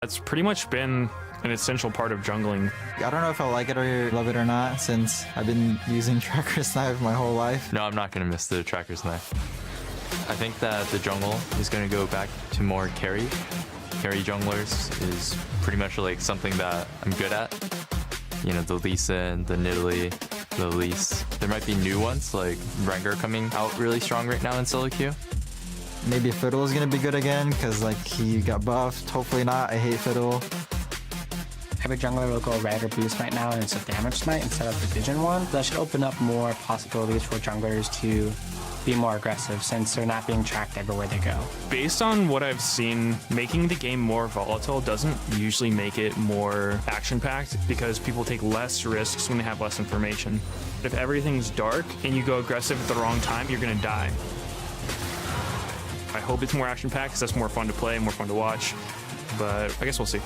It's pretty much been an essential part of jungling. I don't know if I like it or love it or not, since I've been using Tracker's Knife my whole life. No, I'm not going to miss the Tracker's Knife. I think that the jungle is going to go back to more carry. Carry junglers is pretty much like something that I'm good at. You know, the Lee Sin, the Nidalee, the Elise. There might be new ones like Rengar coming out really strong right now in solo queue. Maybe Fiddle is gonna be good again, because like he got buffed. Hopefully not, I hate Fiddle. Every jungler will go red or boost right now, and it's a damage smite instead of the vision one. That should open up more possibilities for junglers to be more aggressive, since they're not being tracked everywhere they go. Based on what I've seen, making the game more volatile doesn't usually make it more action-packed, because people take less risks when they have less information. If everything's dark and you go aggressive at the wrong time, you're gonna die. I hope it's more action-packed, because that's more fun to play, more fun to watch, but I guess we'll see.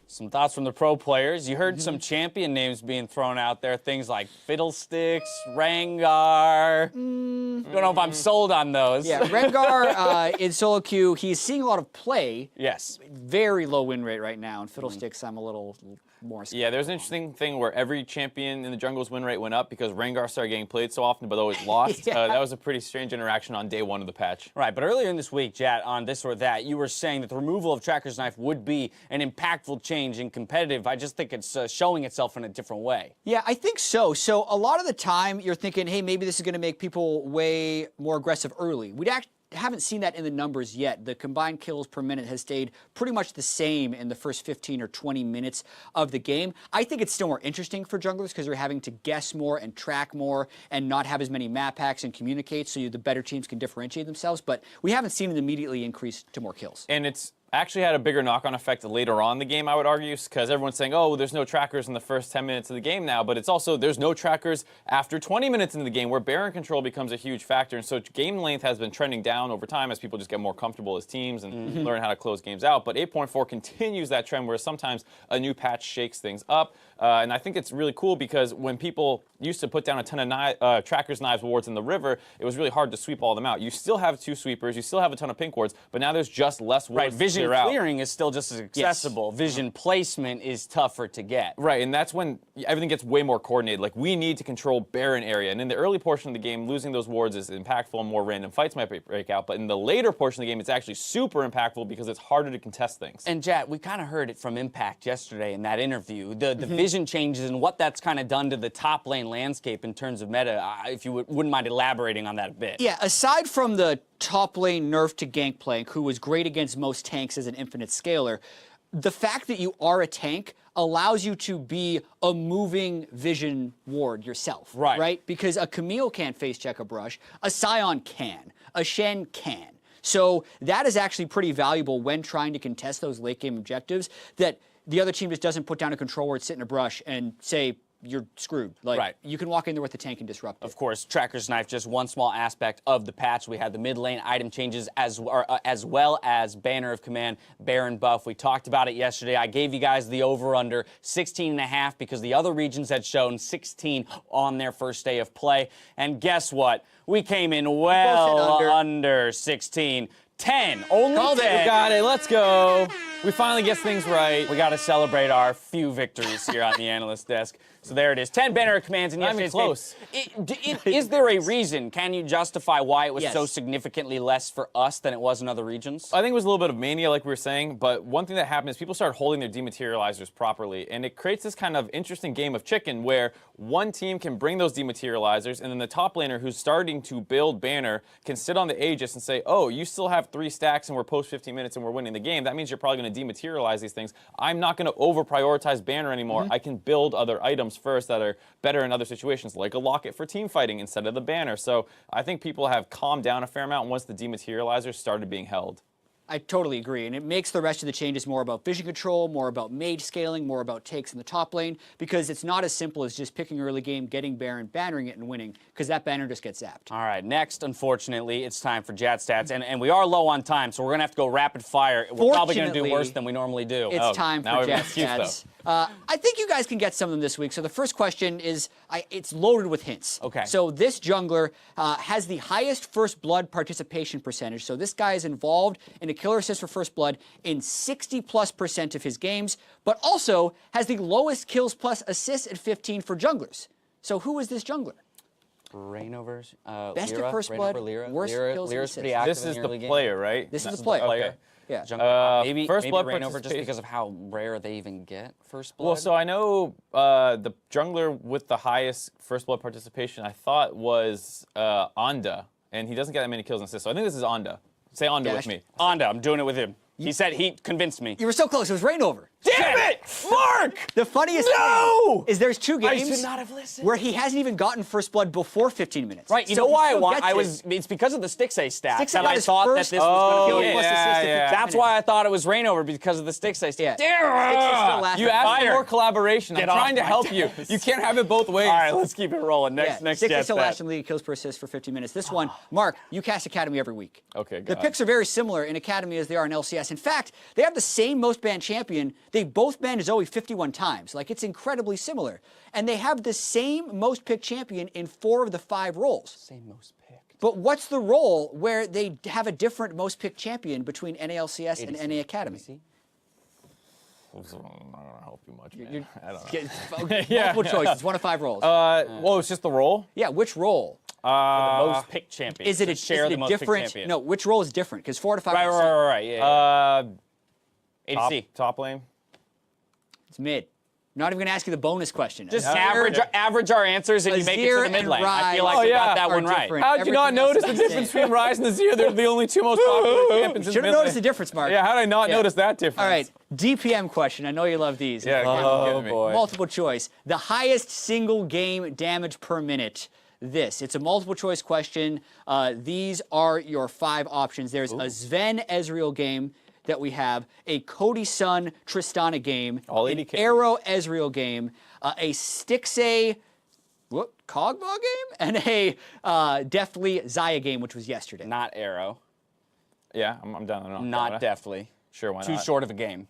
Some thoughts from the pro players. You heard some champion names being thrown out there, things like Fiddlesticks, Rengar. Don't know if I'm sold on those. Yeah, Rengar in solo queue, he's seeing a lot of play. Yes. Very low win rate right now, and Fiddlesticks, I'm a little more skeptical. Yeah, there's an interesting thing where every champion in the jungle's win rate went up because Rengar started getting played so often but always lost. Yeah. That was a pretty strange interaction on day one of the patch. Right, but earlier in this week, Jat, on This or That, you were saying that the removal of Tracker's Knife would be an impactful change in competitive. I just think it's showing itself in a different way. Yeah, I think so. So a lot of the time, you're thinking, hey, maybe this is going to make people way more aggressive early. We haven't seen that in the numbers yet. The combined kills per minute has stayed pretty much the same in the first 15 or 20 minutes of the game. I think it's still more interesting for junglers because they're having to guess more and track more and not have as many map hacks and communicate, so the better teams can differentiate themselves. But we haven't seen it immediately increase to more kills. And it's actually had a bigger knock-on effect later on in the game, I would argue, because everyone's saying, oh, there's no trackers in the first 10 minutes of the game now, but it's also, there's no trackers after 20 minutes into the game, where Baron control becomes a huge factor, and so game length has been trending down over time as people just get more comfortable as teams and learn how to close games out, but 8.4 continues that trend where sometimes a new patch shakes things up, and I think it's really cool because when people used to put down a ton of trackers, knives, wards in the river, it was really hard to sweep all of them out. You still have 2 sweepers, you still have a ton of pink wards, but now there's just less wards. Right, vision clearing is still just as accessible. Yes. Vision placement is tougher to get. Right, and that's when everything gets way more coordinated. Like, we need to control Baron area, and in the early portion of the game, losing those wards is impactful and more random fights might break out, but in the later portion of the game, it's actually super impactful because it's harder to contest things. And Jat, we kind of heard it from Impact yesterday in that interview, the vision changes and what that's kind of done to the top lane landscape in terms of meta, if you wouldn't mind elaborating on that a bit. Yeah, aside from the top lane nerf to Gangplank, who was great against most tanks as an infinite scaler, the fact that you are a tank allows you to be a moving vision ward yourself, right? Because a Camille can't face check a brush, a Sion can, a Shen can. So that is actually pretty valuable when trying to contest those late game objectives, that the other team just doesn't put down a control ward, sit in a brush, and say, you're screwed. Like, you can walk in there with the tank and disrupt it. Of course, Tracker's Knife, just one small aspect of the patch. We had the mid lane item changes as well as Banner of Command, Baron buff. We talked about it yesterday. I gave you guys the over-under 16.5 because the other regions had shown 16 on their first day of play. And guess what? We came in well under 16. 10. Only 10. We got it. Let's go. We finally get things right. We got to celebrate our few victories here on the analyst desk. So there it is. 10 banner commands in yesterday's close. Is there a reason? Can you justify why it was so significantly less for us than it was in other regions? I think it was a little bit of mania, like we were saying, but one thing that happened is people started holding their dematerializers properly, and it creates this kind of interesting game of chicken where one team can bring those dematerializers, and then the top laner who's starting to build banner can sit on the Aegis and say, oh, you still have 3 stacks and we're post 15 minutes and we're winning the game. That means you're probably going to dematerialize these things. I'm not going to over-prioritize banner anymore. I can build other items first that are better in other situations, like a locket for team fighting instead of the banner. So I think people have calmed down a fair amount once the dematerializers started being held. I totally agree, and it makes the rest of the changes more about vision control, more about mage scaling, more about takes in the top lane, because it's not as simple as just picking early game, getting Baron, bannering it, and winning, because that banner just gets zapped. All right, next, unfortunately, it's time for Jat Stats, and we are low on time, so we're going to have to go rapid fire. We're probably going to do worse than we normally do. It's time for Jat Stats. I think you guys can get some of them this week. So the first question is, it's loaded with hints. Okay. So this jungler has the highest first blood participation percentage. So this guy is involved in a killer assist for first blood in 60+% of his games, but also has the lowest kills plus assists at 15 for junglers. So who is this jungler? Reignovers, Best Lyra, at first blood, worst kills and Lyra's pretty assists. active This in is the the early game. player, right? This is the player. player. Yeah. Jungler, maybe first blood Reignover just participation. because of how rare they even get first blood. Well, so I know the jungler with the highest first blood participation, I thought was Onda, and he doesn't get that many kills and assists. So I think this is Onda. Say Onda Dash. with me. Onda, I'm doing it with him. He said he convinced me. You were so close. It was Reignover. Damn it, Mark! The funniest No! thing is there's 2 I games should not have listened. where he hasn't even gotten first blood before 15 minutes. Right, you So know he why I still want? gets I it. was. It's because of the Stixay stats Stixay that got I his thought that first this was going kill to be. plus it. assist at 15 That's minutes. why I thought it was Reignover because of the Stixay stats. Yeah. Damn Stixay still it! lasted. You asked for Fire. more collaboration. I'm Get off trying to my help you. desk. You can't have it both ways. All right, let's keep it rolling. Next Stixay jet still stat. last in the league kills per assist for 15 minutes. This one, Mark, you cast Academy every week. Okay, The got it. picks are very similar in Academy as they are in LCS. In fact, they have the same most banned champion. They both banned Zoe 51 times. Like, it's incredibly similar. And they have the same most picked champion in 4 of the 5 roles. Same most picked. But what's the role where they have a different most picked champion between NALCS and NA Academy? I'm not gonna help you much, man. I don't know. Multiple choices, 1 of 5 roles. Well, it's just the role. Yeah, which role? The most picked champion. Is it To a, share is it the a most picked different? champion? No, which role is different? Because 4 to 5. Right. Yeah. ADC. Top lane. It's mid. I'm not even going to ask you the bonus question. Just Azir- average our answers and you make it to Azir the mid and lane. I feel Ryze like you got yeah. that are one right. different. How'd you not Everything else notice the is the difference same. between Ryze and Azir? They're the only 2 most popular champions in Should the have mid noticed the lane. difference, Mark. Yeah, how did I not Yeah. notice that difference? All right, DPM question. I know you love these. Yeah, Oh, give me. boy. Multiple choice. The highest single game damage per minute. It's a multiple choice question. These are your 5 options. There's a Sven Ezreal game that we have, a Cody Sun Tristana game, All an 80K. Arrow Ezreal game, a Stixay Kog'Maw game, and a Deftly Xayah game, which was yesterday. Not Arrow. Yeah, I'm down on that. Not deftly. Sure, why Too not? short of a game.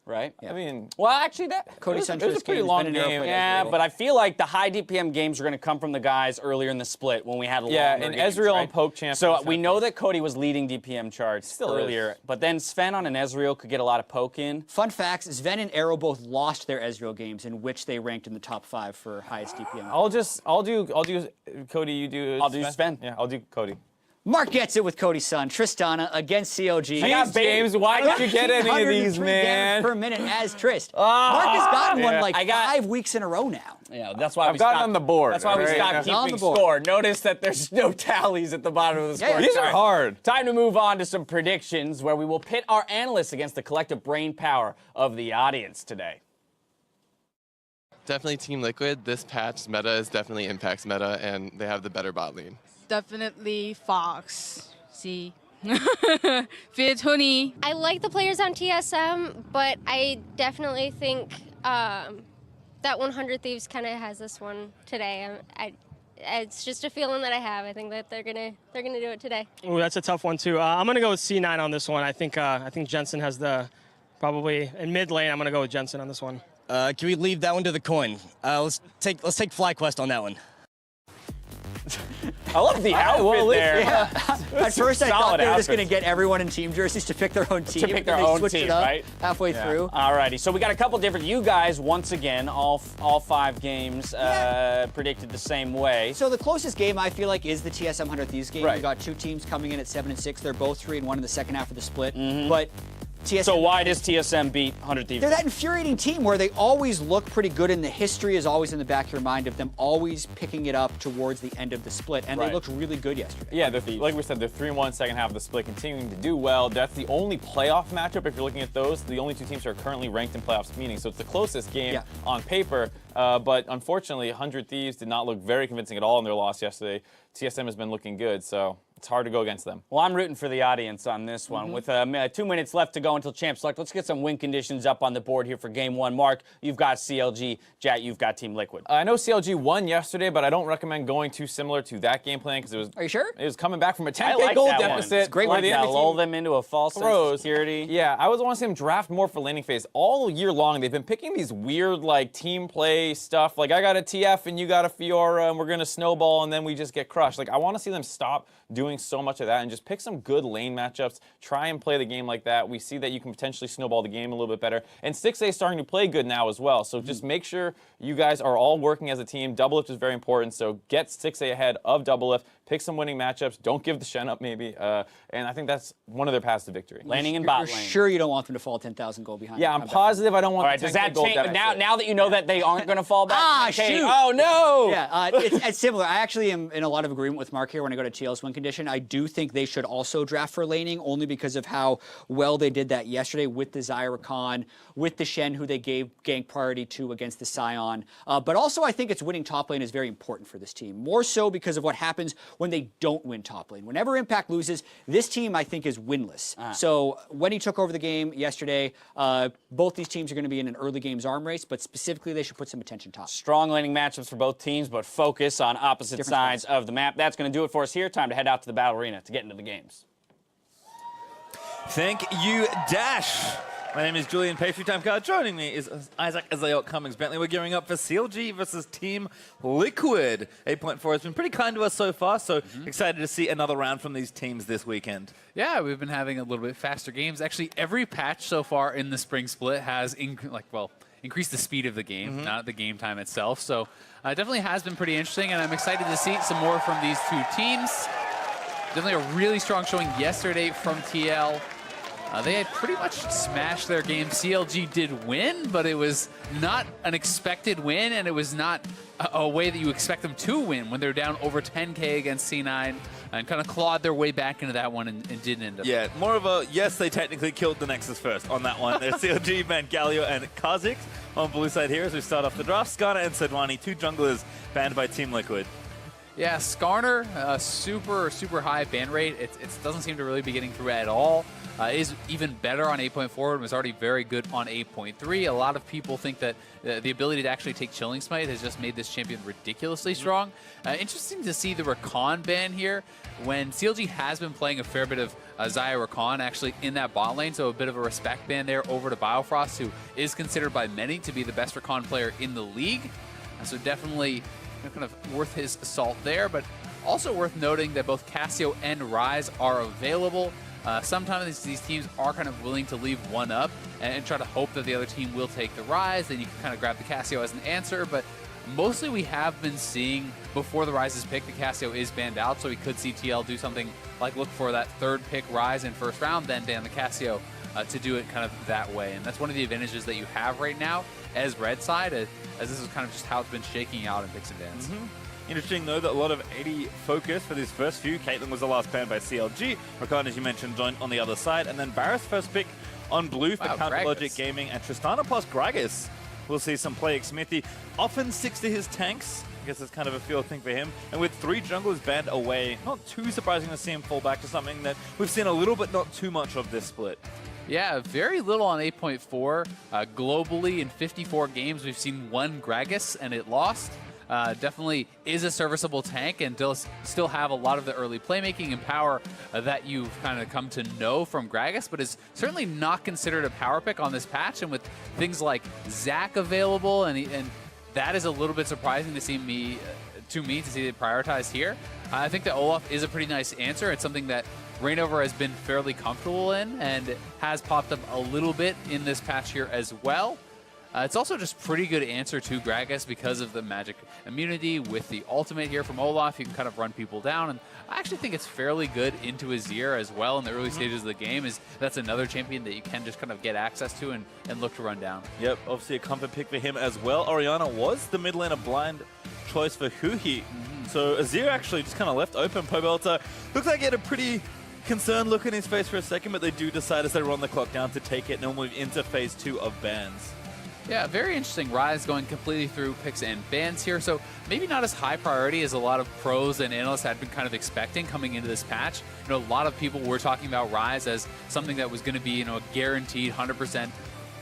Right? I mean, Well, actually, that. Cody it was Suntrist a pretty game has long been an Arrow game. player. Yeah, but I feel like the high DPM games are going to come from the guys earlier in the split when we had Yeah, longer and games, Ezreal right? and Poke champions So have we know these. that Cody was leading DPM charts Still earlier, is. but then Sven on an Ezreal could get a lot of poke in. Fun facts, Sven and Arrow both lost their Ezreal games in which they ranked in the top 5 for highest DPM. I'll do Cody. You do. I'll do Sven. Yeah, I'll do Cody. Mark gets it with Cody's son, Tristana, against CLG. I got Jeez, James, why don't you get any of these, 103 man? damage per minute as Trist. Mark has gotten one yeah. like I got- 5 weeks in a row now. Yeah, that's why I've gotten on the board, That's why we right? stopped Yeah. On keeping the board. score. Notice that there's no tallies at the bottom of the Yeah, score. These are hard. Time to move on to some predictions where we will pit our analysts against the collective brain power of the audience today. Definitely Team Liquid. This patch meta is definitely impacts meta, and they have the better bot lane. Definitely Fox. See. Fear Tony. I like the players on TSM, but I definitely think that 100 Thieves kind of has this one today. It's just a feeling that I have. I think that they're gonna do it today. Ooh, that's a tough one too. I'm gonna go with C9 on this one. I think Jensen has the probably in mid lane. I'm gonna go with Jensen on this one. Can we leave that one to the coin? Let's take FlyQuest on that one. I love the outfit there. At first, I thought solid they were just going to outfits. get everyone in team jerseys to pick their own team. pick their and they own switched team, it up right? halfway through. Alrighty, so we got a couple different. You guys, once again, all 5 games predicted the same way. So the closest game I feel like is the TSM 100 Thieves game. Right. We got 2 teams coming in at 7-6. They're both 3-1 in the second half of the split. Mm-hmm. But TSM. So why does TSM beat 100 Thieves? They're that infuriating team where they always look pretty good, and the history is always in the back of your mind of them always picking it up towards the end of the split, and Right. they looked really good yesterday. Yeah, like we said, they're 3-1 second half of the split, continuing to do well. That's the only playoff matchup. If you're looking at those, the only 2 teams who are currently ranked in playoffs meeting. So it's the closest game Yeah. on paper. But unfortunately, 100 Thieves did not look very convincing at all in their loss yesterday. TSM has been looking good, so It's hard to go against them. Well, I'm rooting for the audience on this one. With 2 minutes left to go until Champ Select, let's get some win conditions up on the board here for Game 1. Mark, you've got CLG. Jat, you've got Team Liquid. I know CLG won yesterday, but I don't recommend going too similar to that game plan because it was. Are you sure? It was coming back from a 10K like gold that deficit. It's great where when the they lull them into a false sense of security. Yeah, I want to see them draft more for laning phase. All year long, they've been picking these weird, like, team play stuff. Like, I got a TF and you got a Fiora and we're going to snowball and then we just get crushed. Like, I want to see them stop doing so much of that and just pick some good lane matchups. Try and play the game like that. We see that you can potentially snowball the game a little bit better. And 6A is starting to play good now as well. So just make sure you guys are all working as a team. Double lift is very important. So get 6A ahead of double lift. Pick some winning matchups. Don't give the Shen up, maybe. And I think that's one of their paths to victory. Laning and bot You're lane. sure you don't want them to fall 10,000 gold behind? Yeah, I'm positive I don't want All right, the does 10K that gold change? deficit. Now that you know that they aren't going to fall back? Ah, 10K, shoot. Oh, no! Yeah, it's similar. I actually am in a lot of agreement with Mark here when I go to TL's win condition. I do think they should also draft for laning only because of how well they did that yesterday with the Zyra Khan, with the Shen, who they gave gank priority to against the Scion. But also I think it's winning top lane is very important for this team. More so because of what happens when they don't win top lane. Whenever Impact loses, this team, I think, is winless. So when he took over the game yesterday, both these teams are going to be in an early games arm race, but specifically they should put some attention top. Strong laning matchups for both teams, but focus on opposite sides of the map. That's going to do it for us here. Time to head out to the battle arena to get into the games. Thank you, Dash. My name is Julian Pastry Time Card. Joining me is Isaac Azayot Cummings Bentley. We're gearing up for CLG versus Team Liquid. 8.4 has been pretty kind to us so far, so excited to see another round from these teams this weekend. Yeah, we've been having a little bit faster games. Actually, every patch so far in the spring split has increased the speed of the game, not the game time itself. So it definitely has been pretty interesting, and I'm excited to see some more from these two teams. Definitely a really strong showing yesterday from TL. They had pretty much smashed their game. CLG did win, but it was not an expected win, and it was not a way that you expect them to win when they're down over 10K against C9 and kind of clawed their way back into that one and didn't end up. Yeah, more of a, yes, they technically killed the Nexus first on that one. There's CLG, banned Galio and Kha'Zix on blue side here as we start off the draft. Skarner and Sedwani, two junglers banned by Team Liquid. Yeah, Skarner, super high ban rate. It doesn't seem to really be getting through at all. Is even better on 8.4 and was already very good on 8.3. A lot of people think that the ability to actually take Chilling Smite has just made this champion ridiculously strong. Interesting to see the Rakan ban here when CLG has been playing a fair bit of Zyra Rakan actually in that bot lane, so a bit of a respect ban there over to Biofrost, who is considered by many to be the best Rakan player in the league. So definitely kind of worth his salt there, but also worth noting that both Cassio and Ryze are available. Sometimes these teams are kind of willing to leave one up and try to hope that the other team will take the Ryze. Then you can kind of grab the Cassio as an answer. But mostly we have been seeing before the Ryze is picked, the Cassio is banned out. So we could see TL do something like look for that third pick Ryze in first round, then ban the Cassio to do it kind of that way. And that's one of the advantages that you have right now as red side, as this is kind of just how it's been shaking out in picks and bans. Interesting, though, that a lot of 80 focus for these first few. Caitlyn was the last banned by CLG. Rakan, as you mentioned, joined on the other side. And then Barris first pick on blue for Counter Logic Gaming. And Tristana plus Gragas. We'll see some play. Smithy often sticks to his tanks. I guess it's kind of a feel thing for him. And with three junglers banned away, not too surprising to see him fall back to something that we've seen a little but not too much of this split. Yeah, very little on 8.4. Globally, in 54 games, we've seen one Gragas, and it lost. Definitely is a serviceable tank and does still have a lot of the early playmaking and power that you've kind of come to know from Gragas, but is certainly not considered a power pick on this patch. And with things like Zac available, and that is a little bit surprising to see to see it prioritized here. I think that Olaf is a pretty nice answer. It's something that Reignover has been fairly comfortable in and has popped up a little bit in this patch here as well. It's also just pretty good answer to Gragas because of the magic immunity with the ultimate here from Olaf. You can kind of run people down, and I actually think it's fairly good into Azir as well in the early stages of the game. That's another champion that you can just kind of get access to and look to run down. Yep, obviously a comfort pick for him as well. Orianna was the mid laner blind choice for Huhi. So Azir actually just kind of left open. Pobelta looks like he had a pretty concerned look in his face for a second, but they do decide as they run the clock down to take it, and they'll move into phase 2 of bans. Yeah, very interesting. Rise going completely through picks and bans here, so maybe not as high priority as a lot of pros and analysts had been kind of expecting coming into this patch. You know, a lot of people were talking about Rise as something that was going to be, you know, a guaranteed 100%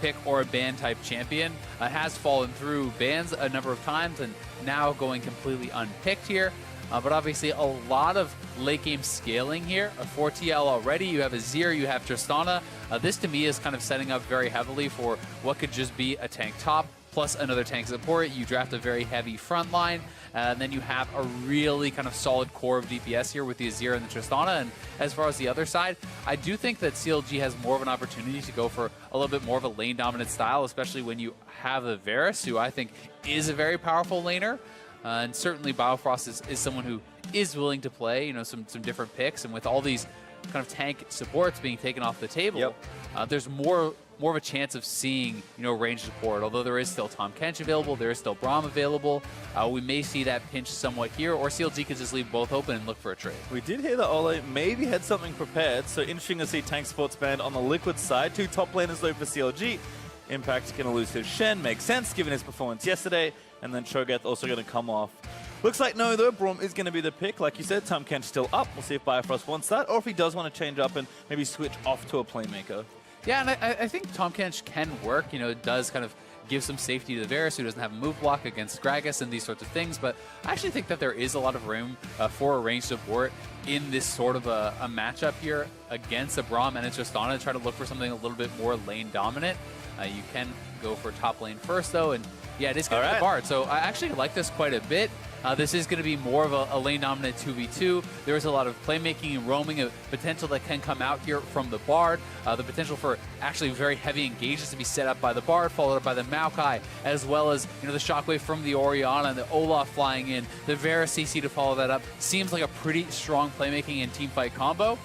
pick or a ban type champion. Has fallen through bans a number of times and now going completely unpicked here. But obviously a lot of late game scaling here. A 4TL already, you have Azir, you have Tristana. This to me is kind of setting up very heavily for what could just be a tank top plus another tank support. You draft a very heavy front line, and then you have a really kind of solid core of DPS here with the Azir and the Tristana. And as far as the other side, I do think that CLG has more of an opportunity to go for a little bit more of a lane dominant style, especially when you have the Varus, who I think is a very powerful laner. And certainly Biofrost is someone who is willing to play, you know, some different picks. And with all these kind of tank supports being taken off the table, there's more of a chance of seeing, you know, range support. Although there is still Tahm Kench available, there is still Braum available. We may see that pinch somewhat here, or CLG could just leave both open and look for a trade. We did hear that Ole maybe had something prepared, so interesting to see tank supports banned on the Liquid side. 2 top laners though for CLG. Impact's going to lose his Shen, makes sense given his performance yesterday. And then Cho'Gath also going to come off. Looks like no, though. Braum is going to be the pick. Like you said, Tahm Kench still up. We'll see if Biofrost wants that, or if he does want to change up and maybe switch off to a playmaker. Yeah, and I think Tahm Kench can work. You know, it does kind of give some safety to the Varus, who doesn't have a move block against Gragas and these sorts of things. But I actually think that there is a lot of room for a range support in this sort of a matchup here against a Braum and a Tristana to try to look for something a little bit more lane dominant. You can go for top lane first, though, and yeah, it is going to be the Bard. So I actually like this quite a bit. This is going to be more of a lane-dominant 2v2. There is a lot of playmaking and roaming of potential that can come out here from the Bard. The potential for actually very heavy engages to be set up by the Bard, followed up by the Maokai, as well as, you know, the Shockwave from the Orianna and the Olaf flying in, the Varus CC to follow that up. Seems like a pretty strong playmaking and teamfight combo.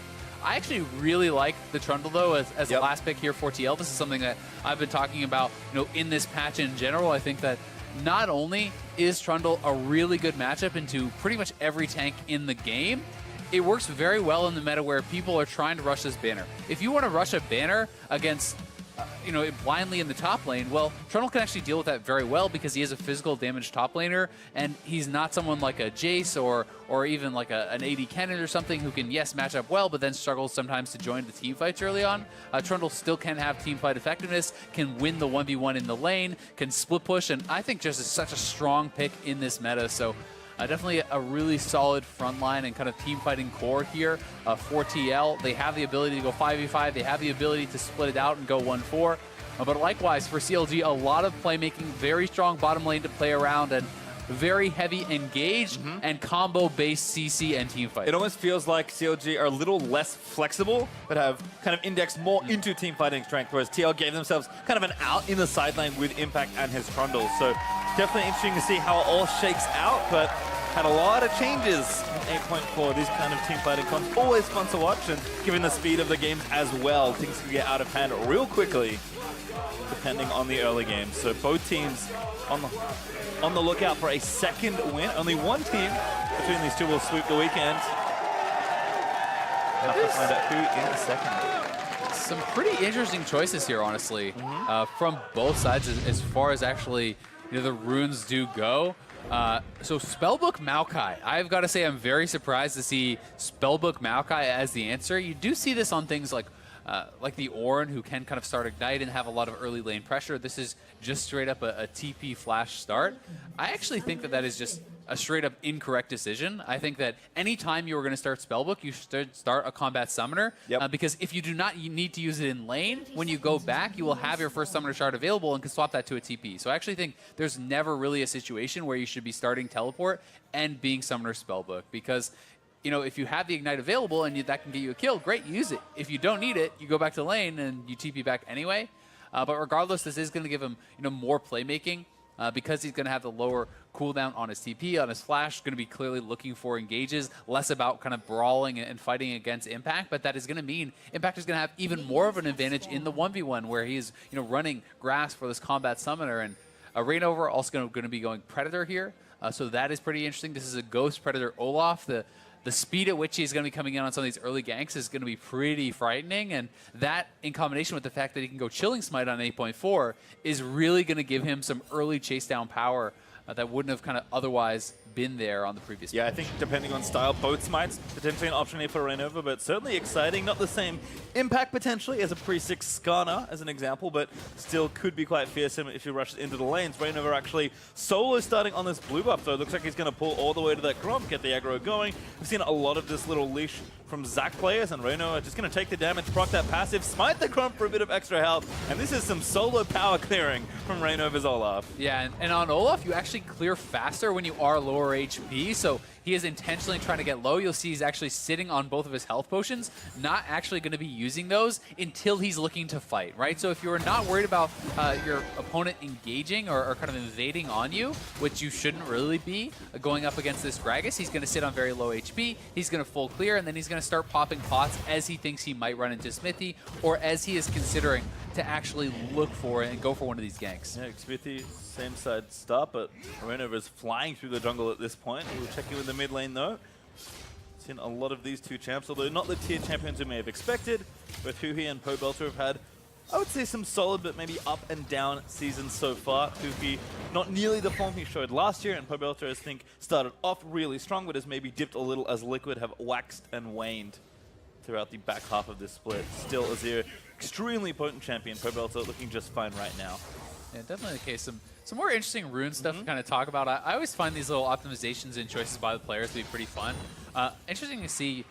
I actually really like the Trundle, though, as the last pick here for TL. This is something that I've been talking about, you know, in this patch in general. I think that not only is Trundle a really good matchup into pretty much every tank in the game, it works very well in the meta where people are trying to rush this banner. If you want to rush a banner against you know, blindly in the top lane, well, Trundle can actually deal with that very well because he is a physical damage top laner, and he's not someone like a Jace or even like an AD Kennen or something who can, yes, match up well, but then struggles sometimes to join the team fights early on. Trundle still can have team fight effectiveness, can win the 1v1 in the lane, can split push, and I think just is such a strong pick in this meta. So definitely a really solid front line and kind of team fighting core here for TL. They have the ability to go 5v5. They have the ability to split it out and go 1-4. But likewise for CLG, a lot of playmaking, very strong bottom lane to play around, and very heavy engaged and combo-based CC and team fight. It almost feels like CLG are a little less flexible, but have kind of indexed more into team fighting strength, whereas TL gave themselves kind of an out in the side lane with Impact and his Trundle. So definitely interesting to see how it all shakes out, but had a lot of changes in 8.4. These kind of team fighting cons, always fun to watch, and given the speed of the games as well, things can get out of hand real quickly, depending on the early game. So both teams on the lookout for a second win. Only one team between these two will sweep the weekend. We'll have to find out who in a second. Some pretty interesting choices here, honestly, from both sides as far as actually, you know, the runes do go. So Spellbook Maokai, I've got to say I'm very surprised to see Spellbook Maokai as the answer. You do see this on things like the Ornn, who can kind of start Ignite and have a lot of early lane pressure. This is just straight up a TP flash start. I actually think that is just a straight up incorrect decision. I think that anytime you were going to start Spellbook, you should start a combat summoner. Because if you do not need to use it in lane, when you go back, you will have your first summoner shard available and can swap that to a TP. So I actually think there's never really a situation where you should be starting Teleport and being Summoner Spellbook, because, you know, if you have the Ignite available and that can get you a kill, great, use it. If you don't need it, you go back to lane and you TP back anyway. But regardless, this is going to give him, you know, more playmaking because he's going to have the lower cooldown on his TP, on his flash, going to be clearly looking for engages, less about kind of brawling and fighting against Impact. But that is going to mean Impact is going to have even more of an advantage in the 1v1 where he's, you know, running grass for this combat summoner. And Reignover also going to be going Predator here. So that is pretty interesting. This is a Ghost Predator Olaf. The the speed at which he's going to be coming in on some of these early ganks is going to be pretty frightening, and that in combination with the fact that he can go Chilling Smite on 8.4 is really going to give him some early chase down power that wouldn't have kind of otherwise been there on the previous Yeah, match. I think depending on style, both smites potentially an option here for Rainover, but certainly exciting. Not the same impact potentially as a pre-6 Skarner, as an example, but still could be quite fearsome if he rushes into the lanes. Rainover actually solo starting on this blue buff, though. Looks like he's going to pull all the way to that Gromp, get the aggro going. We've seen a lot of this little leash from Zac players, and Rainover just going to take the damage, proc that passive, smite the Gromp for a bit of extra health, and this is some solo power clearing from Rainover's Olaf. Yeah, and on Olaf, you actually clear faster when you are lower HP, so he is intentionally trying to get low. You'll see he's actually sitting on both of his health potions, not actually going to be using those until he's looking to fight, right? So if you're not worried about your opponent engaging or kind of invading on you, which you shouldn't really be going up against this Gragas, he's going to sit on very low HP, he's going to full clear, and then he's going to start popping pots as he thinks he might run into Smithy, or as he is considering to actually look for it and go for one of these ganks. Yeah, Smithy, same side start, but Rainover is flying through the jungle at this point. We'll check in with the mid lane though. Seen a lot of these two champs, although not the tier champions we may have expected. Both Huhi and Pobelter have had, I would say, some solid but maybe up and down seasons so far. Huhi, not nearly the form he showed last year, and Pobelter, I think, started off really strong, but has maybe dipped a little as Liquid have waxed and waned throughout the back half of this split. Still Azir, extremely potent champion. Pobelter looking just fine right now. Yeah, definitely the case. Some more interesting rune stuff to kind of talk about. I always find these little optimizations and choices by the players to be pretty fun. Interesting to see.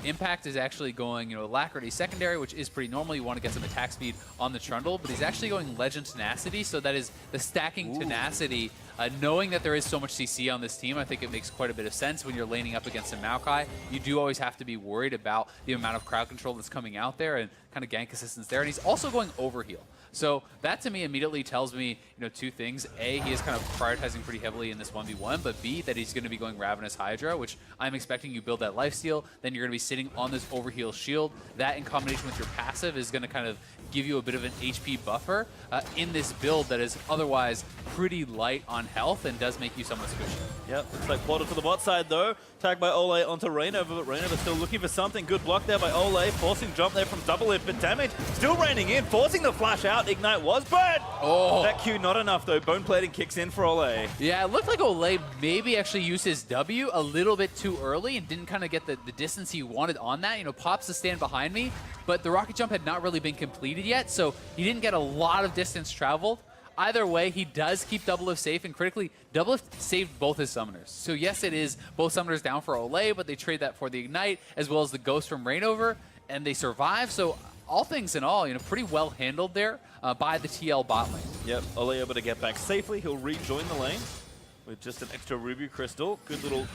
Impact is actually going, Alacrity secondary, which is pretty normal. You want to get some attack speed on the Trundle, but he's actually going Legend Tenacity, so that is the stacking Tenacity. Knowing that there is so much CC on this team, I think it makes quite a bit of sense when you're laning up against a Maokai. You do always have to be worried about the amount of crowd control that's coming out there and kind of gank assistance there. And he's also going Overheal. So that to me immediately tells me, two things. A, he is kind of prioritizing pretty heavily in this 1v1, but B, that he's going to be going Ravenous Hydra, which I'm expecting you build that lifesteal, then you're going to be sitting on this Overheal shield. That in combination with your passive is going to kind of give you a bit of an HP buffer in this build that is otherwise pretty light on health and does make you somewhat squishy. Yep, looks like portal to the bot side though. Tagged by Ole onto Rainover, but Rainover still looking for something. Good block there by Ole, forcing jump there from Double Hit, but damage still raining in, forcing the flash out. Ignite was burned! Oh! That Q not enough though. Bone plating kicks in for Ole. Yeah, it looked like Ole maybe actually used his W a little bit too early and didn't kind of get the distance he wanted on that. Pops the stand behind me, but the rocket jump had not really been completed yet, so he didn't get a lot of distance traveled. Either way, he does keep Double safe, and critically, Double saved both his summoners. So yes, it is both summoners down for Ole, but they trade that for the Ignite, as well as the Ghost from Rainover, and they survive. So all things in all, pretty well handled there by the TL bot lane. Yep, Ole able to get back safely. He'll rejoin the lane with just an extra Ruby Crystal. Good little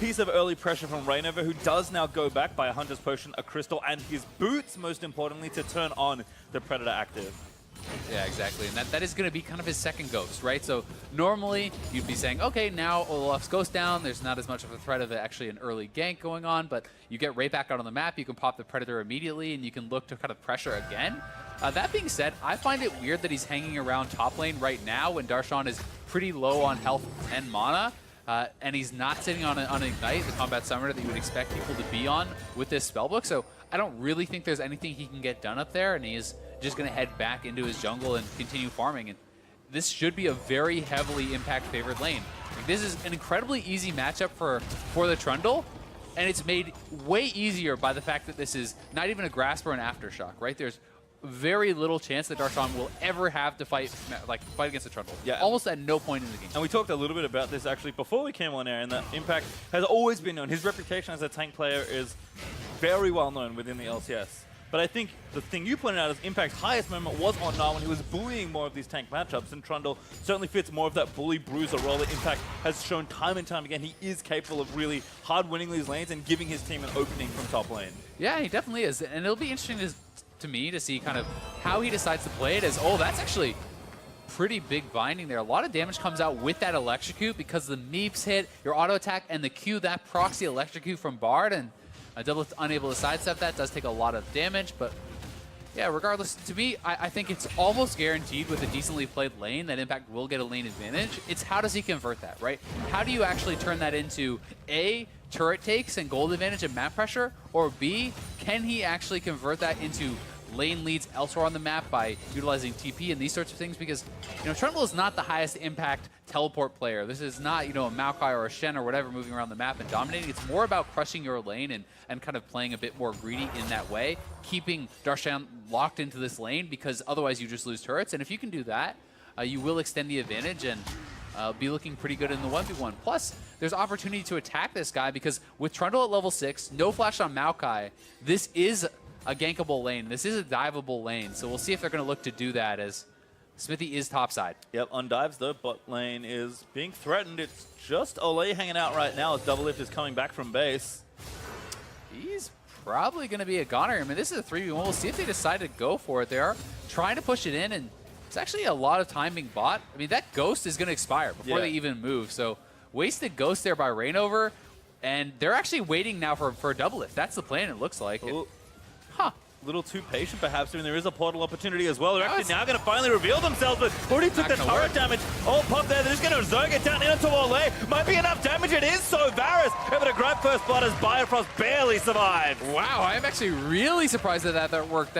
piece of early pressure from Rainover, who does now go back by a Hunter's Potion, a Crystal, and his boots, most importantly, to turn on the Predator active. Yeah, exactly. And that is going to be kind of his second ghost, right? So normally you'd be saying, okay, now Olaf's ghost down. There's not as much of a threat of actually an early gank going on, but you get right back out on the map. You can pop the Predator immediately, and you can look to kind of pressure again. That being said, I find it weird that he's hanging around top lane right now when Darshan is pretty low on health and mana. And he's not sitting on an Ignite, the combat summoner that you would expect people to be on with this spellbook. So I don't really think there's anything he can get done up there, and he is just going to head back into his jungle and continue farming. And this should be a very heavily impact-favored lane. This is an incredibly easy matchup for the Trundle, and it's made way easier by the fact that this is not even a Grasp or an Aftershock, right? There's very little chance that Darshan will ever have to fight against a Trundle. Yeah. Almost at no point in the game. And we talked a little bit about this actually before we came on air, and that Impact has always been known. His reputation as a tank player is very well known within the LCS. But I think the thing you pointed out is Impact's highest moment was on Gnar when he was bullying more of these tank matchups, and Trundle certainly fits more of that bully bruiser role that Impact has shown time and time again. He is capable of really hard winning these lanes and giving his team an opening from top lane. Yeah, he definitely is. And it'll be interesting to me to see kind of how he decides to play it as, oh, that's actually pretty big binding there. A lot of damage comes out with that Electrocute because the Meeps hit, your auto attack, and the Q, that proxy Electrocute from Bard, and Double unable to sidestep that does take a lot of damage, but yeah, regardless, to me, I think it's almost guaranteed with a decently played lane that Impact will get a lane advantage. It's how does he convert that, right? How do you actually turn that into, A, turret takes and gold advantage and map pressure, or B, can he actually convert that into lane leads elsewhere on the map by utilizing TP and these sorts of things? Because, Trundle is not the highest impact teleport player. This is not, a Maokai or a Shen or whatever moving around the map and dominating. It's more about crushing your lane and kind of playing a bit more greedy in that way, keeping Darshan locked into this lane, because otherwise you just lose turrets. And if you can do that, you will extend the advantage and be looking pretty good in the 1v1. Plus, there's opportunity to attack this guy, because with Trundle at level 6, no flash on Maokai, this is a gankable lane. This is a diveable lane, so we'll see if they're going to look to do that, as Smithy is topside. Yep, on dives though, bot lane is being threatened. It's just Ole hanging out right now as Doublelift is coming back from base. He's probably going to be a goner. I mean, this is a 3v1. We'll see if they decide to go for it. They are trying to push it in, and it's actually a lot of time being bought. I mean, that Ghost is going to expire before they even move, so wasted Ghost there by Rainover, and they're actually waiting now for a Doublelift. That's the plan, it looks like. A little too patient, perhaps. I mean, there is a portal opportunity as well. They're actually now going to finally reveal themselves, but already took the turret damage. Oh, pop there. They're just going to zone it down into Ole. Might be enough damage. It is so. Varus able to grab first blood as Biofrost barely survives. Wow, I'm actually really surprised that worked.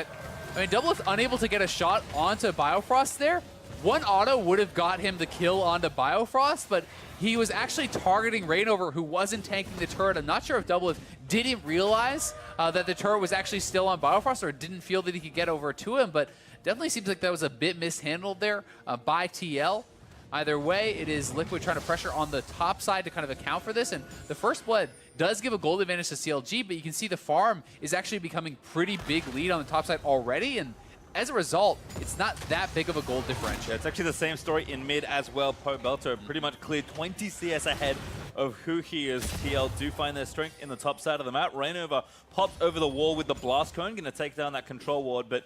Doublelift unable to get a shot onto Biofrost there. One auto would have got him the kill onto Biofrost, but he was actually targeting Rainover, who wasn't tanking the turret. I'm not sure if Doublelift didn't realize that the turret was actually still on Biofrost, or didn't feel that he could get over to him, but definitely seems like that was a bit mishandled there by TL. Either way, it is Liquid trying to pressure on the top side to kind of account for this, and the first blood does give a gold advantage to CLG, but you can see the farm is actually becoming pretty big lead on the top side already, and as a result, it's not that big of a gold differential. Yeah, it's actually the same story in mid as well. Po Belter pretty much cleared 20 CS ahead of who he is. TL do find their strength in the top side of the map. Rainover popped over the wall with the blast cone, going to take down that control ward. But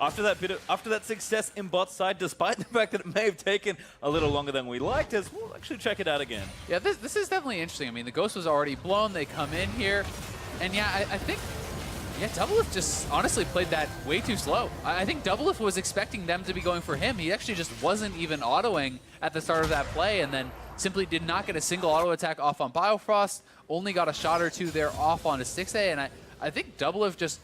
after that success in bot side, despite the fact that it may have taken a little longer than we liked, we'll actually check it out again. Yeah, this is definitely interesting. I mean, the Ghost was already blown. They come in here, and yeah, I think. Yeah, Doublelift just honestly played that way too slow. I think Doublelift was expecting them to be going for him. He actually just wasn't even autoing at the start of that play, and then simply did not get a single auto attack off on Biofrost, only got a shot or two there off on his 6A, and I think Doublelift just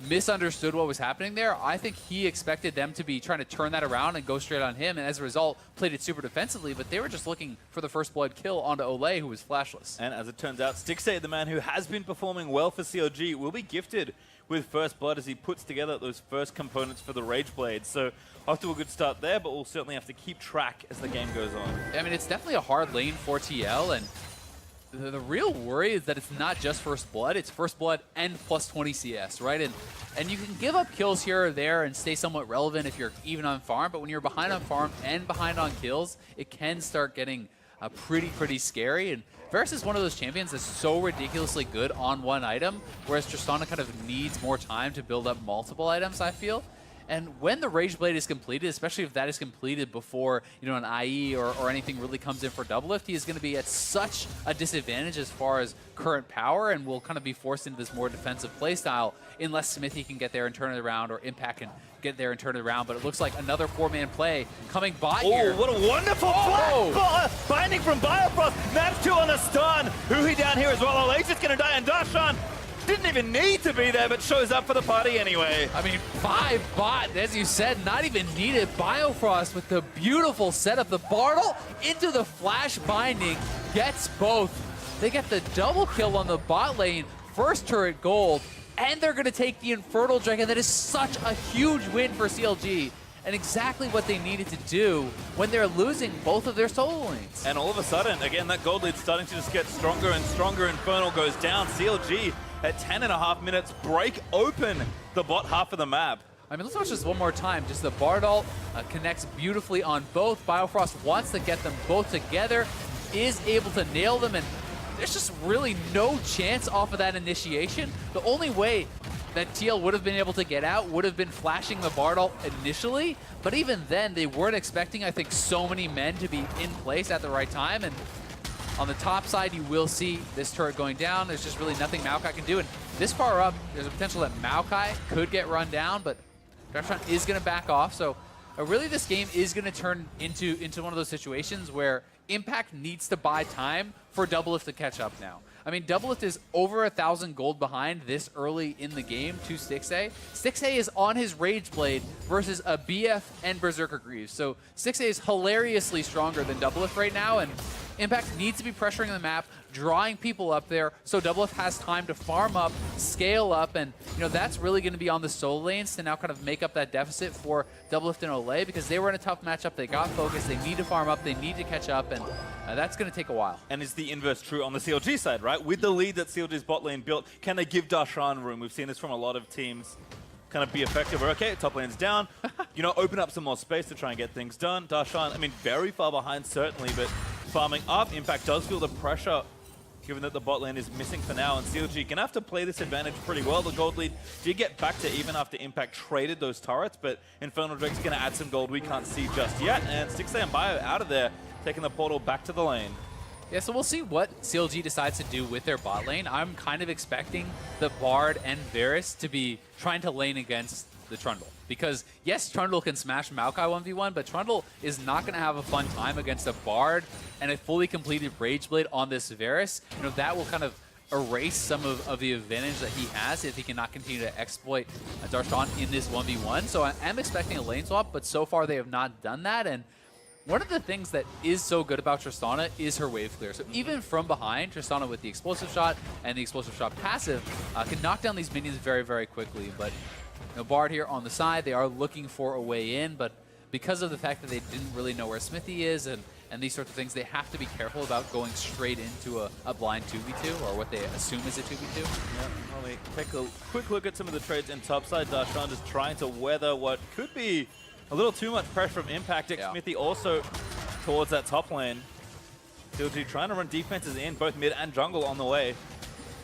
misunderstood what was happening there. I think he expected them to be trying to turn that around and go straight on him, and as a result, played it super defensively, but they were just looking for the first blood kill onto Ole, who was flashless. And as it turns out, Stixay, the man who has been performing well for CLG, will be gifted with first blood as he puts together those first components for the Rage Blade. So off to a good start there, but we'll certainly have to keep track as the game goes on. I mean, it's definitely a hard lane for TL, and the real worry is that it's not just first blood, it's first blood and plus 20 CS, right? And you can give up kills here or there and stay somewhat relevant if you're even on farm, but when you're behind on farm and behind on kills, it can start getting pretty scary. And Varus is one of those champions that's so ridiculously good on one item, whereas Tristana kind of needs more time to build up multiple items, I feel. And when the Rage Blade is completed, especially if that is completed before an IE or anything really comes in for Doublelift, he is going to be at such a disadvantage as far as current power, and will kind of be forced into this more defensive playstyle unless Smithy can get there and turn it around, or Impact can get there and turn it around. But it looks like another 4-man play coming by here. Oh, what a wonderful flat binding from Biofrost. Match 2 on the stun. Huhi down here as well. Ole's just going to die, and Darshan didn't even need to be there, but shows up for the party anyway. I mean, 5 bot, as you said, not even needed. Biofrost with the beautiful setup. The Bartle into the flash binding, gets both. They get the double kill on the bot lane, first turret gold, and they're going to take the Infernal Dragon. That is such a huge win for CLG, and exactly what they needed to do when they're losing both of their solo lanes. And all of a sudden, again, that gold lead's starting to just get stronger and stronger. Infernal goes down. CLG at 10.5 minutes break open the bot half of the map. I mean, let's watch this one more time. Just the Bardal connects beautifully on both. Biofrost wants to get them both together, is able to nail them, and there's just really no chance off of that initiation. The only way that TL would have been able to get out would have been flashing the Bardal initially, but even then, they weren't expecting, I think, so many men to be in place at the right time. And on the top side, you will see this turret going down. There's just really nothing Maokai can do. And this far up, there's a potential that Maokai could get run down, but Darshan is going to back off. So really, this game is going to turn into one of those situations where Impact needs to buy time for Doublelift to catch up now. I mean, Doublelift is over 1,000 gold behind this early in the game to Stixxay. Stixxay is on his Rage Blade versus a BF and Berserker Greaves. So Stixxay is hilariously stronger than Doublelift right now, and Impact needs to be pressuring the map, drawing people up there, so Doublelift has time to farm up, scale up, and that's really going to be on the solo lanes to now kind of make up that deficit for Doublelift and Olay, because they were in a tough matchup. They got focused. They need to farm up. They need to catch up, and that's going to take a while. And it's the inverse true on the CLG side, right? With the lead that CLG's bot lane built, can they give Darshan room? We've seen this from a lot of teams. Kind of be effective. Or, okay, top lane's down. Open up some more space to try and get things done. Darshan, I mean, very far behind certainly, but farming up. Impact does feel the pressure, given that the bot lane is missing for now. And CLG gonna have to play this advantage pretty well. The gold lead did get back to even after Impact traded those turrets, but Infernal Drake's gonna add some gold we can't see just yet. And Stixxay and Bio out of there, taking the portal back to the lane. Yeah, so we'll see what CLG decides to do with their bot lane. I'm kind of expecting the Bard and Varus to be trying to lane against the Trundle. Because, yes, Trundle can smash Maokai 1v1, but Trundle is not going to have a fun time against a Bard and a fully completed Rage Blade on this Varus. That will kind of erase some of the advantage that he has if he cannot continue to exploit Darshan in this 1v1. So I am expecting a lane swap, but so far they have not done that. And one of the things that is so good about Tristana is her wave clear. So even from behind, Tristana with the explosive shot and the explosive shot passive can knock down these minions very, very quickly. But Bard here on the side, they are looking for a way in, but because of the fact that they didn't really know where Smithy is and these sorts of things, they have to be careful about going straight into a blind 2v2, or what they assume is a 2v2. Yeah, well, we take a quick look at some of the trades in topside. Darshan is trying to weather what could be a little too much pressure from Impact. Smithy also towards that top lane. CLG trying to run defenses in, both mid and jungle on the way.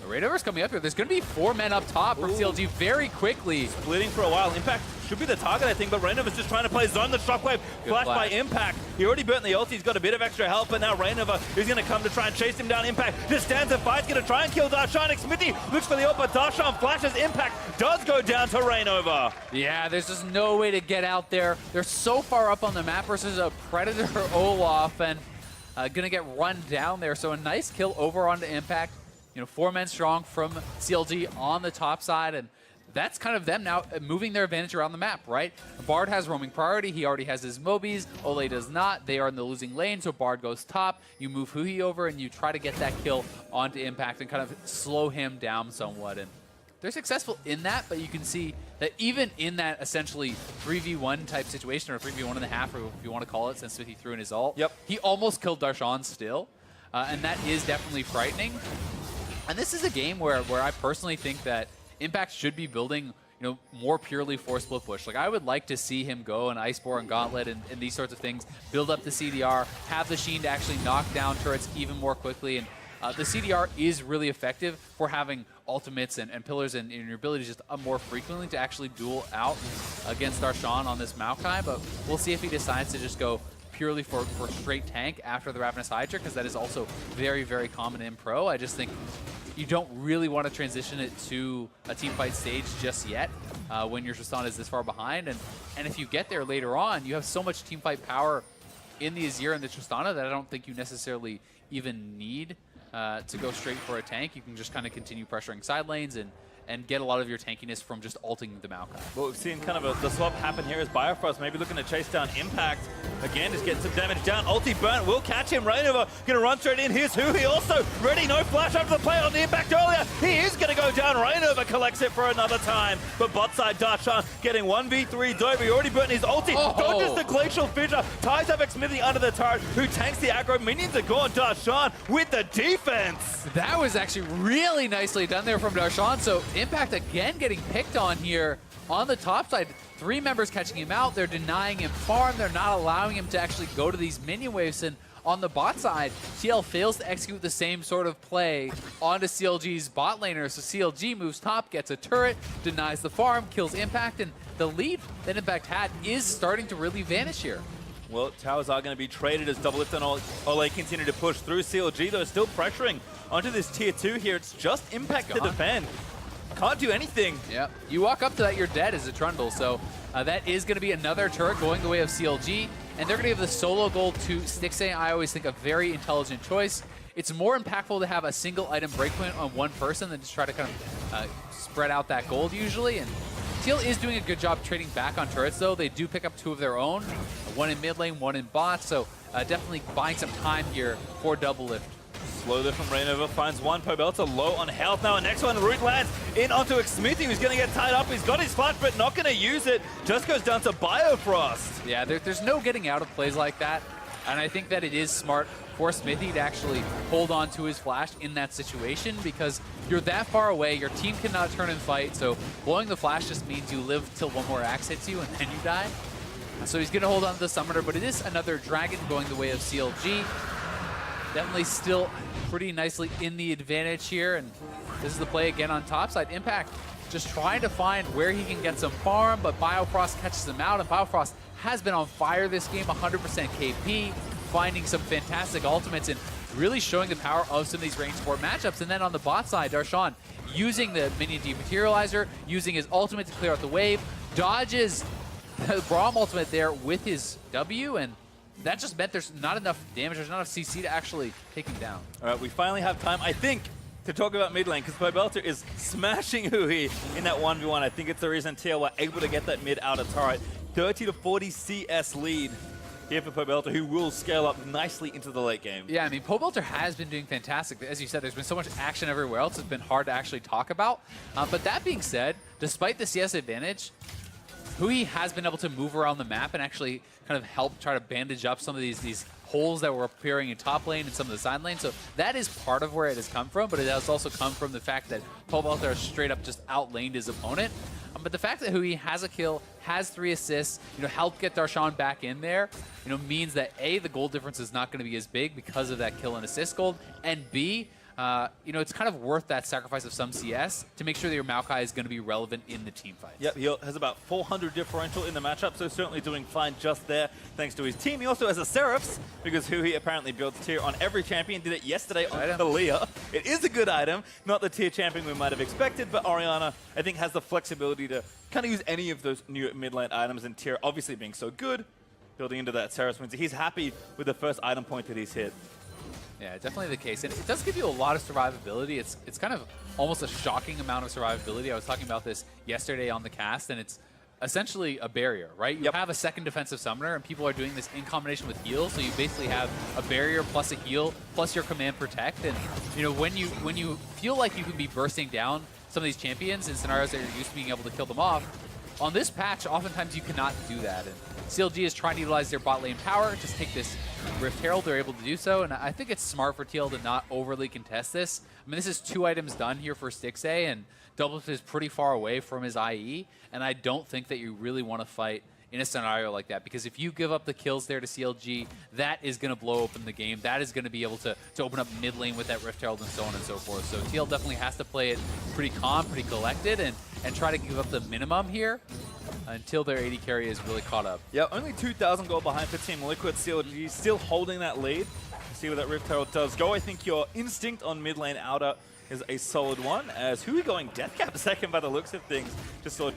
The Raidover's coming up here. There's going to be 4 men up top from CLG very quickly. Splitting for a while. Impact should be the target, I think, but Rainover's just trying to play zone the shockwave. Flash by Impact. He already burnt the ult. He's got a bit of extra help, but now Rainover is going to come to try and chase him down. Impact just stands and fights, going to try and kill Darshan. Smithy looks for the ult, but Darshan flashes. Impact does go down to Rainover. Yeah, there's just no way to get out there. They're so far up on the map versus a Predator Olaf, and going to get run down there. So a nice kill over onto Impact. 4 men strong from CLG on the top side, and that's kind of them now moving their advantage around the map, right? Bard has roaming priority. He already has his Mobies. Olay does not. They are in the losing lane, so Bard goes top. You move Huhi over, and you try to get that kill onto Impact and kind of slow him down somewhat. And they're successful in that, but you can see that even in that essentially 3v1 type situation, or 3v1.5, or if you want to call it, since he threw in his ult, he almost killed Darshan still, and that is definitely frightening. And this is a game where I personally think that Impact should be building, more purely for split push. Like, I would like to see him go and Iceborne and Gauntlet and these sorts of things, build up the CDR, have the Sheen to actually knock down turrets even more quickly. And the CDR is really effective for having ultimates and pillars and your ability just more frequently to actually duel out against Darshan on this Maokai. But we'll see if he decides to just go purely for straight tank after the Ravenous Hydra, because that is also very, very common in pro. I just think you don't really want to transition it to a team fight stage just yet when your Tristana is this far behind. And if you get there later on, you have so much team fight power in the Azir and the Tristana that I don't think you necessarily even need to go straight for a tank. You can just kind of continue pressuring side lanes and get a lot of your tankiness from just ulting the Maokai. Well, we've seen kind of the swap happen here as Biofrost maybe looking to chase down Impact. Again, just getting some damage down. Ulti burnt, will catch him. Rainover going to run straight in. Here's Huhi also ready. No flash after the play on the Impact earlier. He is going to go down. Rainover collects it for another time. But bot side, Darshan getting 1v3 Dove. He already burnt his ulti. Dodges the Glacial Fissure. Ties up Smithy under the turret, who tanks the aggro. Minions are gone. Darshan with the defense. That was actually really nicely done there from Darshan. So Impact again getting picked on here on the top side. 3 members catching him out. They're denying him farm. They're not allowing him to actually go to these minion waves. And on the bot side, TL fails to execute the same sort of play onto CLG's bot laner. So CLG moves top, gets a turret, denies the farm, kills Impact, and the lead that Impact had is starting to really vanish here. Well, towers are going to be traded as Doublelift and Olay continue to push through. CLG, though, still pressuring onto this tier 2 here. It's just Impact to defend. Can't do anything. Yep. You walk up to that, you're dead as a Trundle. So that is going to be another turret going the way of CLG. and they're going to give the solo gold to Stixxay. I always think a very intelligent choice. It's more impactful to have a single item breakpoint on one person than just try to kind of spread out that gold usually. And Teal is doing a good job trading back on turrets, though. They do pick up 2 of their own, one in mid lane, one in bot, so definitely buying some time here for double lift. Slow there from Rainover, finds one. Pobelta low on health now. Next one, Root lands in onto Xmithy, who's going to get tied up. He's got his flash, but not going to use it. Just goes down to Biofrost. Yeah, there's no getting out of plays like that, and I think that it is smart for Smithy to actually hold on to his flash in that situation, because you're that far away, your team cannot turn and fight, so blowing the flash just means you live till one more axe hits you and then you die. So he's going to hold on to the summoner, but it is another dragon going the way of CLG. Definitely still pretty nicely in the advantage here, and this is the play again on top side. Impact just trying to find where he can get some farm, but Biofrost catches him out, and Biofrost has been on fire this game, 100% KP, finding some fantastic ultimates and really showing the power of some of these range support matchups. And then on the bot side, Darshan using the minion dematerializer, using his ultimate to clear out the wave, dodges the Braum ultimate there with his W, and that just meant there's not enough damage, there's not enough CC to actually take him down. All right, we finally have time, I think, to talk about mid lane, because Pobelta is smashing Hui in that 1v1. I think it's the reason TL were able to get that mid outer turret. 30 to 40 CS lead here for Pobelta, who will scale up nicely into the late game. Yeah, I mean, Pobelta has been doing fantastic. As you said, there's been so much action everywhere else, it's been hard to actually talk about. But that being said, despite the CS advantage, Hui has been able to move around the map and actually kind of help try to bandage up some of these holes that were appearing in top lane and some of the side lanes. So that is part of where it has come from, but it has also come from the fact that Pobelta straight up just outlaned his opponent. But the fact that Hui has a kill, has 3 assists, helped get Darshan back in there, means that A, the gold difference is not going to be as big because of that kill and assist gold, and B, it's kind of worth that sacrifice of some CS to make sure that your Maokai is going to be relevant in the team fights. Yep, he has about 400 differential in the matchup, so certainly doing fine just there thanks to his team. He also has a Seraphs, because Hui apparently builds tier on every champion. Did it yesterday on Thalia. It is a good item, not the tier champion we might have expected, but Orianna, I think, has the flexibility to kind of use any of those new mid lane items, and tier obviously being so good, building into that Seraphs wins. He's happy with the first item point that he's hit. Yeah, definitely the case. And it does give you a lot of survivability. It's kind of almost a shocking amount of survivability. I was talking about this yesterday on the cast, and it's essentially a barrier, right? You have a second defensive summoner, and people are doing this in combination with heal, so you basically have a barrier plus a heal plus your command protect. And when you feel like you can be bursting down some of these champions in scenarios that you're used to being able to kill them off, on this patch, oftentimes you cannot do that. And CLG is trying to utilize their bot lane power, just take this Rift Herald, they're able to do so, and I think it's smart for TL to not overly contest this. I mean, this is 2 items done here for Stixxay, and Doublelift is pretty far away from his IE, and I don't think that you really want to fight in a scenario like that, because if you give up the kills there to CLG, that is going to blow open the game. That is going to be able to open up mid lane with that Rift Herald and so on and so forth. So TL definitely has to play it pretty calm, pretty collected, and try to give up the minimum here until their AD carry is really caught up. Yeah, only 2,000 gold behind for Team Liquid. CLG still holding that lead. See what that Rift Herald does go. I think your instinct on mid lane outer is a solid one, as Hui going death cap second by the looks of things. Just saw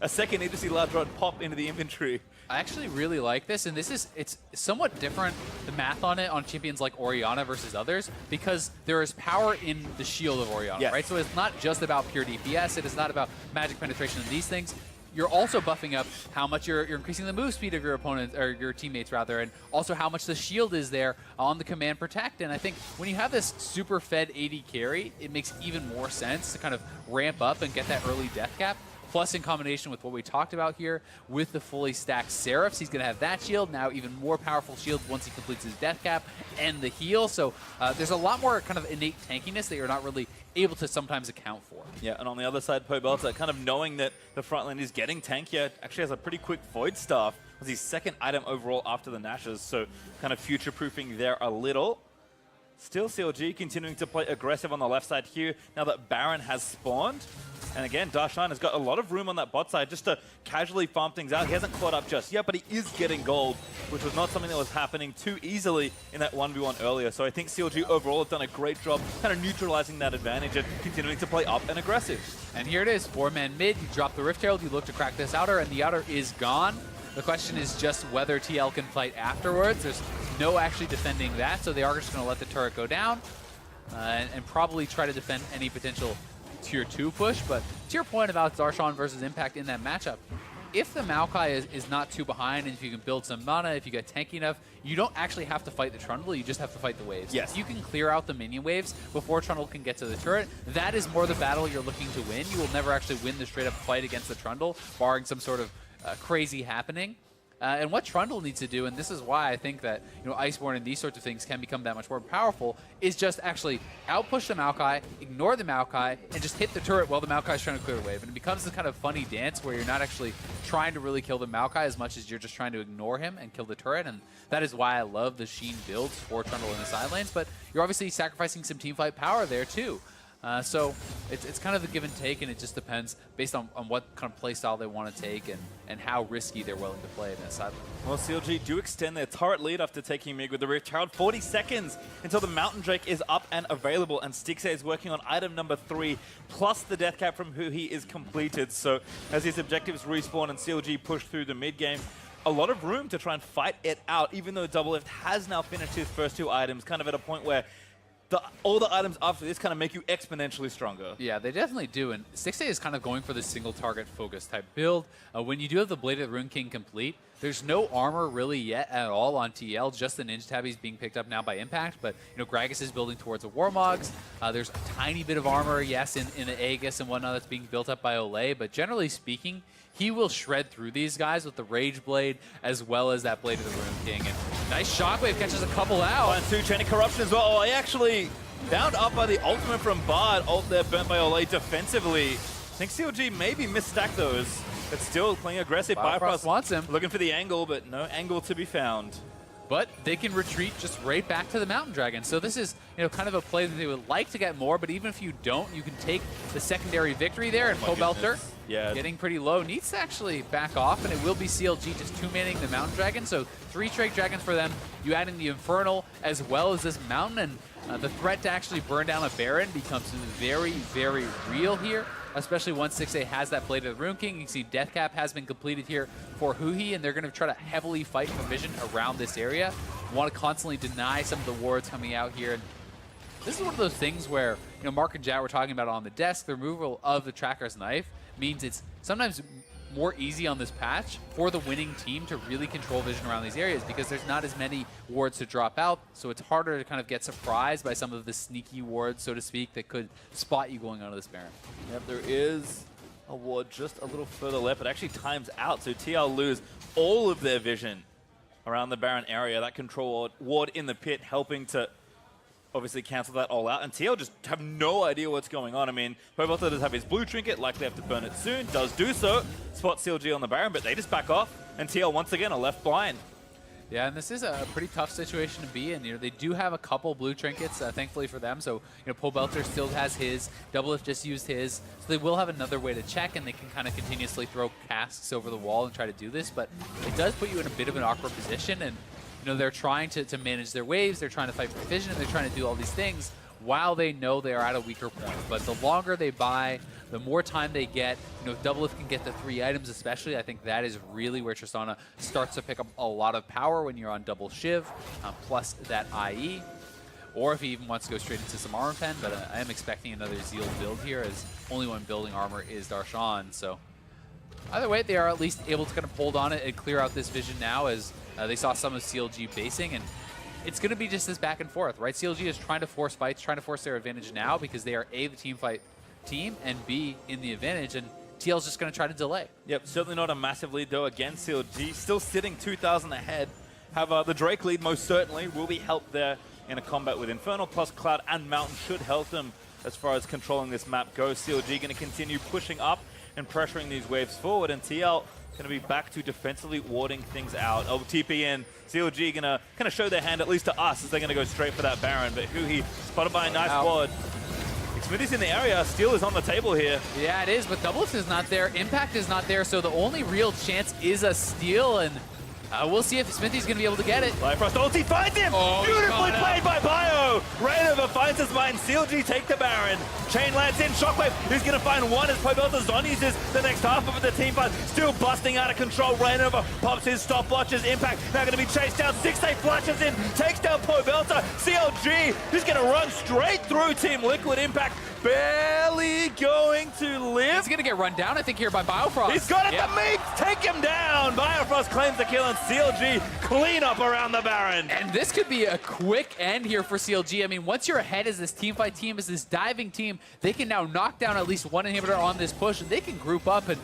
a second Idris large rod pop into the inventory. I actually really like this, and it's somewhat different, the math on it, on champions like Orianna versus others, because there is power in the shield of Orianna, right? So it's not just about pure DPS, it is not about magic penetration and these things. You're also buffing up how much you're increasing the move speed of your opponent, or your teammates rather, and also how much the shield is there on the command protect. And I think when you have this super fed AD carry, it makes even more sense to kind of ramp up and get that early death cap. Plus, in combination with what we talked about here, with the fully stacked Seraphs, he's going to have that shield, now even more powerful shield once he completes his death cap, and the heal. So there's a lot more kind of innate tankiness that you're not really able to sometimes account for. Yeah, and on the other side, Pobelta, kind of knowing that the front lane is getting tankier, actually has a pretty quick Void Staff. It was his second item overall after the Nashes, so kind of future-proofing there a little. Still CLG continuing to play aggressive on the left side here, now that Baron has spawned. And again, Darshan has got a lot of room on that bot side just to casually farm things out. He hasn't caught up just yet, but he is getting gold, which was not something that was happening too easily in that 1v1 earlier. So I think CLG overall have done a great job kind of neutralizing that advantage and continuing to play up and aggressive. And here it is, 4-man mid. You drop the Rift Herald, you look to crack this outer, and the outer is gone. The question is just whether TL can fight afterwards. There's no actually defending that, so they are just going to let the turret go down and probably try to defend any potential tier 2 push. But to your point about Darshan versus Impact in that matchup, if the Maokai is not too behind, and if you can build some mana, if you get tanky enough, you don't actually have to fight the Trundle, you just have to fight the waves. Yes. If you can clear out the minion waves before Trundle can get to the turret, that is more the battle you're looking to win. You will never actually win the straight up fight against the Trundle, barring some sort of crazy happening. And what Trundle needs to do, and this is why I think that Iceborne and these sorts of things can become that much more powerful, is just actually outpush the Maokai, ignore the Maokai, and just hit the turret while the Maokai is trying to clear the wave. And it becomes this kind of funny dance where you're not actually trying to really kill the Maokai as much as you're just trying to ignore him and kill the turret. And that is why I love the Sheen builds for Trundle in the side lanes. But you're obviously sacrificing some teamfight power there too. So it's kind of a give and take, and it just depends based on what kind of play style they want to take and how risky they're willing to play in that side lane. Well, CLG do extend their turret lead after taking Mig with the Rift Herald. 40 seconds until the Mountain Drake is up and available, and Stixxay is working on item number 3, plus the death cap from Huhi is completed. So as his objectives respawn and CLG push through the mid game, a lot of room to try and fight it out, even though Doublelift has now finished his first 2 items, kind of at a point where all the items after this kind of make you exponentially stronger. Yeah, they definitely do. And Stixxay is kind of going for the single target focus type build. When you do have the Blade of the Rune King complete, there's no armor really yet at all on TL, just the Ninja Tabbies being picked up now by Impact. But, Gragas is building towards a Warmogs. There's a tiny bit of armor, yes, in the Aegis and whatnot that's being built up by Olay. But generally speaking, he will shred through these guys with the Rage Blade as well as that Blade of the Rune King. And nice Shockwave catches a couple out. And 2 Chaining Corruption as well. Oh, actually bound up by the ultimate from Bard. Ult there burnt by Olay defensively. I think CLG maybe misstacked those, but still playing aggressive. Bifrost wants him. Looking for the angle, but no angle to be found. But they can retreat just right back to the Mountain Dragon. So this is, kind of a play that they would like to get more, but even if you don't, you can take the secondary victory there. And Pobelter, getting pretty low, needs to actually back off, and it will be CLG just 2-manning the Mountain Dragon. So 3 straight dragons for them. You add in the Infernal as well as this Mountain, and the threat to actually burn down a Baron becomes very, very real here, especially once Stixxay has that Blade of the Rune King. You can see Death Cap has been completed here for Huhi, and they're going to try to heavily fight for vision around this area. Want to constantly deny some of the wards coming out here. And this is one of those things where, Mark and Jat were talking about it on the desk. The removal of the Tracker's Knife means it's sometimes more easy on this patch for the winning team to really control vision around these areas because there's not as many wards to drop out, so it's harder to kind of get surprised by some of the sneaky wards, so to speak, that could spot you going onto this Baron. Yep, there is a ward just a little further left, but actually times out, so TL lose all of their vision around the Baron area. That control ward in the pit helping to obviously cancel that all out, and TL just have no idea what's going on. I mean, Pobelter does have his blue trinket, likely have to burn it soon, does do so, spots CLG on the Baron, but they just back off, and TL once again are left blind. Yeah, and this is a pretty tough situation to be in. They do have a couple blue trinkets, thankfully for them. So, Pobelter still has his. Doublelift just used his. So they will have another way to check, and they can kind of continuously throw casks over the wall and try to do this. But it does put you in a bit of an awkward position, and they're trying to manage their waves. They're trying to fight for vision, and they're trying to do all these things while they know they are at a weaker point. But the longer they buy, the more time they get. Doublelift can get the 3 items especially. I think that is really where Tristana starts to pick up a lot of power when you're on double Shiv, plus that IE. Or if he even wants to go straight into some armor pen, but I am expecting another Zeal build here, as only one building armor is Darshan. So either way, they are at least able to kind of hold on it and clear out this vision now, as they saw some of CLG basing, and it's going to be just this back and forth, right? CLG is trying to force fights, trying to force their advantage now because they are A, the team fight team, and B, in the advantage, and TL's just going to try to delay. Yep, certainly not a massive lead though. Again, CLG still sitting 2,000 ahead. Have the Drake lead most certainly, will be helped there in a combat with Infernal, plus Cloud and Mountain should help them as far as controlling this map goes. CLG going to continue pushing up and pressuring these waves forward, and TL going to be back to defensively warding things out. Oh, TP in. CLG going to kind of show their hand, at least to us, as they're going to go straight for that Baron. But Huhi spotted by a nice ward. Smithy's in the area. Steal is on the table here. Yeah, it is, but Doublelift is not there. Impact is not there, so the only real chance is a steal, and We'll see if Smithy's going to be able to get it. Bifrost ulti finds him! Oh, Beautifully played by Bio! Rainover finds his mind. CLG take the Baron. Chain lands in. Shockwave is going to find one as Pobelta. Zon uses the next half of the team fight. Still busting out of control. Rainover pops his stopwatches. Impact now going to be chased down. 6-8 flashes in. Takes down Pobelta. CLG is going to run straight through Team Liquid. Impact barely going to live. He's going to get run down, I think, here by Biofrost. He's got it to Meek. Take him down. Biofrost claims the kill, and CLG clean up around the Baron. And this could be a quick end here for CLG. I mean, once you're ahead as this teamfight team, as this diving team, they can now knock down at least one inhibitor on this push, and they can group up and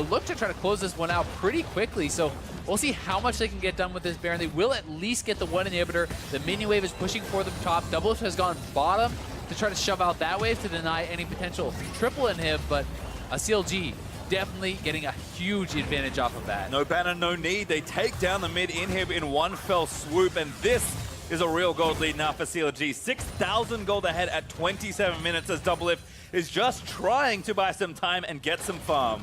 look to try to close this one out pretty quickly. So we'll see how much they can get done with this Baron. They will at least get the one inhibitor. The minion wave is pushing for them top. Doublelift has gone bottom to try to shove out that wave to deny any potential triple inhib, but a CLG definitely getting a huge advantage off of that. No banner, no need. They take down the mid inhib in one fell swoop, and this is a real gold lead now for CLG. 6,000 gold ahead at 27 minutes as Doublelift is just trying to buy some time and get some farm.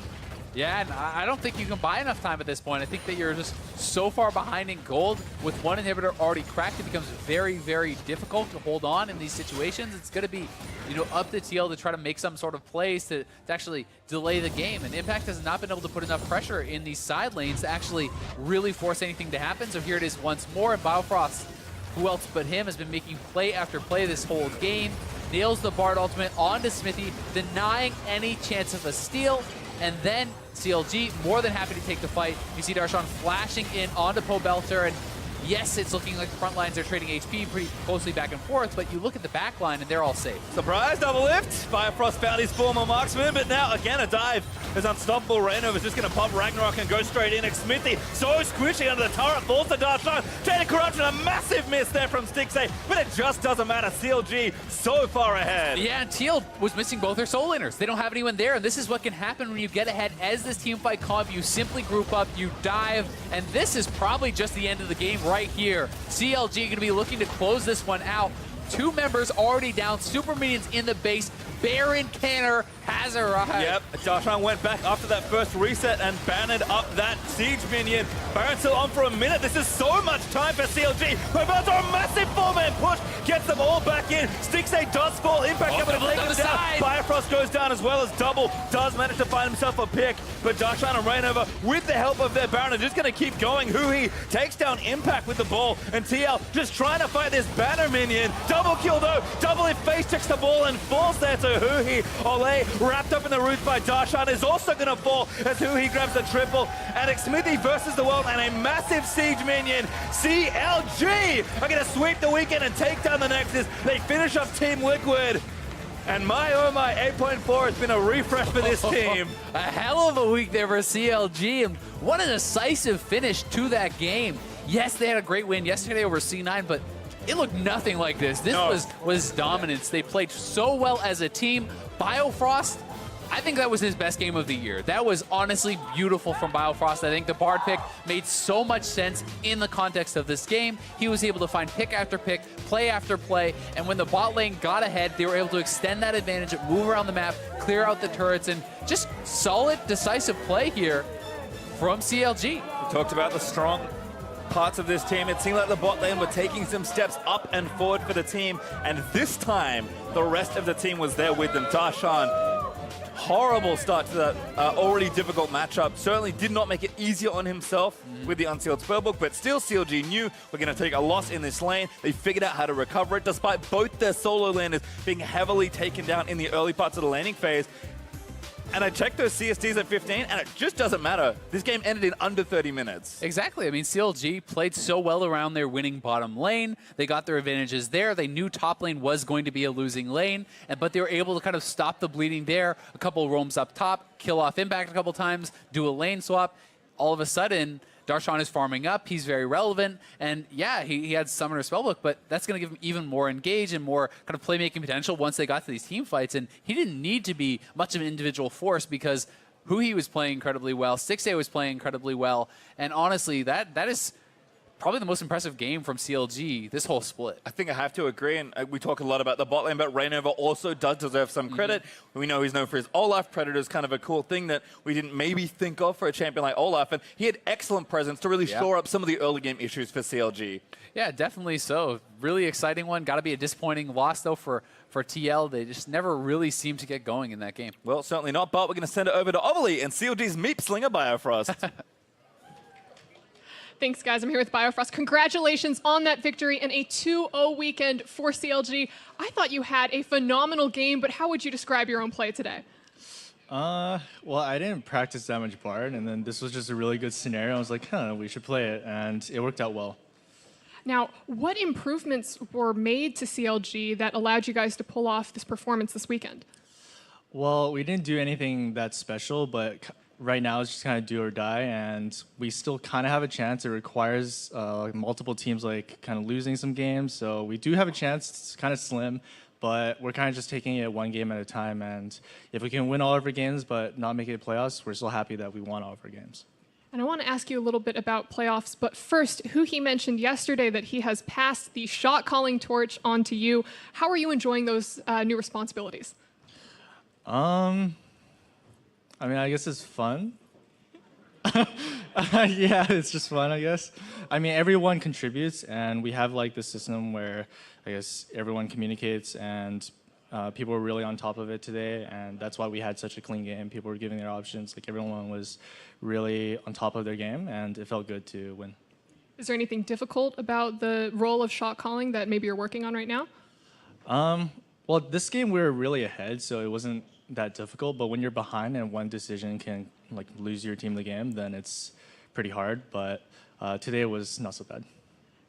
Yeah, and I don't think you can buy enough time at this point. I think that you're just so far behind in gold. With one inhibitor already cracked, it becomes very, very difficult to hold on in these situations. It's going to be, you know, up to TL to try to make some sort of plays to actually delay the game. And Impact has not been able to put enough pressure in these side lanes to actually really force anything to happen. So here it is once more, and Biofrost, who else but him, has been making play after play this whole game. Nails the Bard ultimate onto Smithy, denying any chance of a steal. And then CLG more than happy to take the fight. You see Darshan flashing in onto Pobelta, and yes, it's looking like the front lines are trading HP pretty closely back and forth, but you look at the back line and they're all safe. Surprise, Doublelift. Bifrost found his former marksman, but now again a dive is unstoppable. Rainover is just going to pop Ragnarok and go straight in. Smithy so squishy under the turret, falls to Darshan. Taking corruption, a massive miss there from Stixay, but it just doesn't matter. CLG so far ahead. Yeah, and Teal was missing both their soul laners. They don't have anyone there, and this is what can happen when you get ahead as this teamfight comp. You simply group up, you dive, and this is probably just the end of the game right here. CLG going to be looking to close this one out. 2 members already down, super minions in the base. Baron Canner has arrived. Yep, Darshan went back after that first reset and banned up that siege minion. Baron still on for a minute. This is so much time for CLG. Pobelta, a massive 4-man push, gets them all back in. Stixay does fall. Impact able to take him down. Firefrost goes down as well as Double does manage to find himself a pick, but Darshan and Rainover, with the help of their Baron, are just going to keep going. Huhi takes down Impact with the ball, and TL just trying to fight this banner minion. Double kill though. Double if face checks the ball and falls there to Huhi. Ole wrapped up in the roots by Darshan is also going to fall as Huhi grabs the triple. And Smithy versus the world and a massive siege minion. CLG are going to sweep the weekend and take down the Nexus. They finish off Team Liquid. And my oh my, 8.4 has been a refresh for this team. A hell of a week there for CLG, and what a decisive finish to that game. Yes, they had a great win yesterday over C9, but it looked nothing like this. This was dominance. They played so well as a team. Biofrost, I think that was his best game of the year. That was honestly beautiful from Biofrost. I think the Bard pick made so much sense in the context of this game. He was able to find pick after pick, play after play, and when the bot lane got ahead, they were able to extend that advantage, move around the map, clear out the turrets, and just solid, decisive play here from CLG. We talked about the strong parts of this team. It seemed like the bot lane were taking some steps up and forward for the team, and this time the rest of the team was there with them. Darshan, horrible start to that already difficult matchup. Certainly did not make it easier on himself with the unsealed spellbook, but still CLG knew we're going to take a loss in this lane. They figured out how to recover it despite both their solo laners being heavily taken down in the early parts of the laning phase. And I checked those CSTs at 15, and it just doesn't matter. This game ended in under 30 minutes. Exactly. I mean, CLG played so well around their winning bottom lane. They got their advantages there. They knew top lane was going to be a losing lane, but they were able to kind of stop the bleeding there. A couple roams up top, kill off Impact a couple times, do a lane swap. All of a sudden, Darshan is farming up. He's very relevant. And yeah, he had Summoner Spellbook, but that's going to give him even more engage and more kind of playmaking potential once they got to these team fights. And he didn't need to be much of an individual force because Huhi was playing incredibly well. Stixay was playing incredibly well. And honestly, that is probably the most impressive game from CLG this whole split. I think I have to agree, and we talk a lot about the bot lane, but Rainover also does deserve some credit. We know he's known for his Olaf. Predator's kind of a cool thing that we didn't maybe think of for a champion like Olaf, and he had excellent presence to really shore up some of the early game issues for CLG. Yeah, definitely so. Really exciting one. Got to be a disappointing loss, though, for TL. They just never really seem to get going in that game. Well, certainly not, but we're going to send it over to Ovally and CLG's Meep Slinger Biofrost. Thanks, guys. I'm here with Biofrost. Congratulations on that victory and a 2-0 weekend for CLG. I thought you had a phenomenal game, but how would you describe your own play today? Well, I didn't practice that much Bard, and then this was just a really good scenario. I was like, we should play it, and it worked out well. Now, what improvements were made to CLG that allowed you guys to pull off this performance this weekend? Well, we didn't do anything that special, but right now it's just kind of do or die, and we still kind of have a chance. It requires multiple teams like kind of losing some games, so we do have a chance. It's kind of slim, but we're kind of just taking it one game at a time, and if we can win all of our games but not make it playoffs, we're still happy that we won all of our games. And I want to ask you a little bit about playoffs, but first, he mentioned yesterday that he has passed the shot-calling torch on to you. How are you enjoying those new responsibilities? I mean, I guess it's fun. Yeah, it's just fun, I guess. I mean, everyone contributes, and we have like this system where I guess everyone communicates, and people were really on top of it today, and that's why we had such a clean game. People were giving their options. Like, everyone was really on top of their game, and it felt good to win. Is there anything difficult about the role of shot calling that maybe you're working on right now? Well, this game we were really ahead, so it wasn't that difficult, but when you're behind and one decision can like lose your team the game, then it's pretty hard, but today it was not so bad.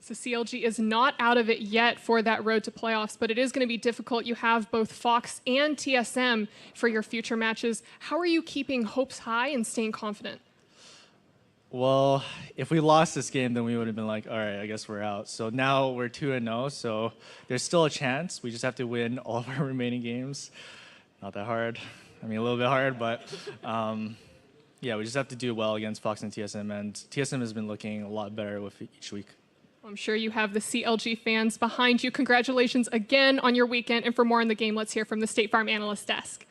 So CLG is not out of it yet for that road to playoffs, but it is going to be difficult. You have both Fox and TSM for your future matches. How are you keeping hopes high and staying confident? Well, if we lost this game, then we would have been like, all right, I guess we're out. So now we're 2-0, so there's still a chance. We just have to win all of our remaining games. Not that hard. I mean, a little bit hard, but yeah, we just have to do well against Fox and TSM, and TSM has been looking a lot better with each week. I'm sure you have the CLG fans behind you. Congratulations again on your weekend, and for more on the game, let's hear from the State Farm Analyst Desk.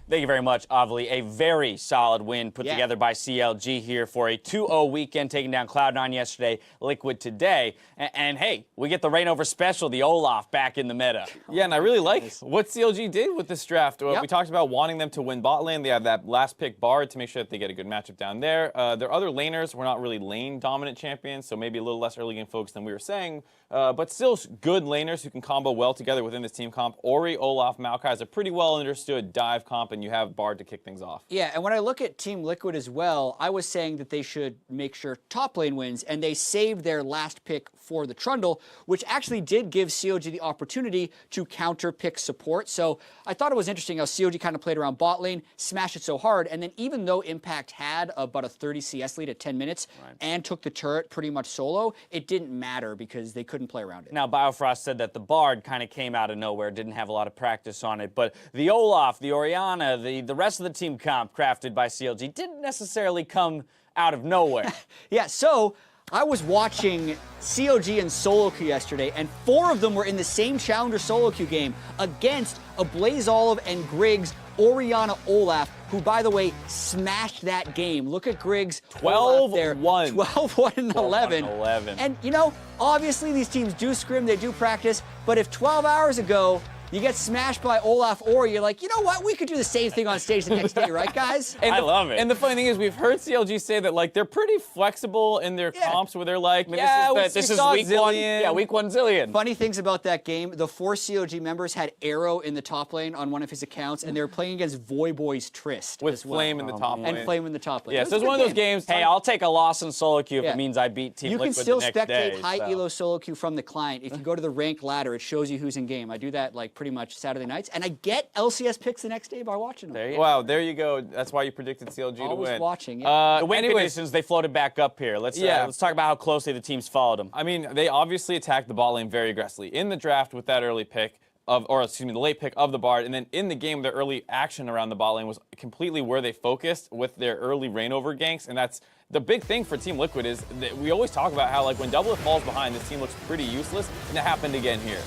Thank you very much, Ovally. A very solid win put together by CLG here for a 2-0 weekend, taking down Cloud9 yesterday, Liquid today. And hey, we get the Rainover special, the Olaf, back in the meta. Yeah, and I really like what CLG did with this draft. We talked about wanting them to win bot lane. They have that last pick Bard to make sure that they get a good matchup down there. Their other laners were not really lane-dominant champions, so maybe a little less early game focus than we were saying. But still good laners who can combo well together within this team comp. Ori, Olaf, Maokai is a pretty well understood dive comp, and you have Bard to kick things off. Yeah, and when I look at Team Liquid as well, I was saying that they should make sure top lane wins, and they saved their last pick for the Trundle, which actually did give CLG the opportunity to counter pick support. So I thought it was interesting how CLG kind of played around bot lane, smashed it so hard, and then even though Impact had about a 30 CS lead at 10 minutes and took the turret pretty much solo, it didn't matter because they couldn't play around it. Now, Biofrost said that the Bard kind of came out of nowhere, didn't have a lot of practice on it, but the Olaf, the Orianna, the rest of the team comp crafted by CLG didn't necessarily come out of nowhere. Yeah, so I was watching CLG and solo queue yesterday, and 4 of them were in the same Challenger solo queue game against a Blaze Olive and Griggs Orianna Olaf, who, by the way, smashed that game. Look at Griggs. 12-1. 12-1 and 11. 11. And, you know, obviously these teams do scrim, they do practice, but if 12 hours ago you get smashed by Olaf Ori, you're like, you know what? We could do the same thing on stage the next day, right, guys? I love it. And the funny thing is, we've heard CLG say that like they're pretty flexible in their comps, where they're like, this is week one. Yeah, week 1 Zillion. Funny things about that game: the 4 CLG members had Arrow in the top lane on one of his accounts, and they were playing against Voyboy's Trist with Flame in the top lane. And Flame in the top lane. Yeah, so it's one of those games. Hey, I'll take a loss in solo queue if it means I beat Team Liquid the next day. You can still spectate high elo solo queue from the client. If you go to the ranked ladder, it shows you who's in game. I do that like pretty much Saturday nights, and I get LCS picks the next day by watching them. Wow, there you go. That's why you predicted CLG to win. Watching. The win conditions, they floated back up here. Let's talk about how closely the teams followed them. I mean, they obviously attacked the bot lane very aggressively in the draft with that early pick. the late pick of the Bard, and then in the game, their early action around the bot lane was completely where they focused with their early Reignover ganks, and that's the big thing for Team Liquid is that we always talk about how like when Doublelift falls behind, this team looks pretty useless, and it happened again here.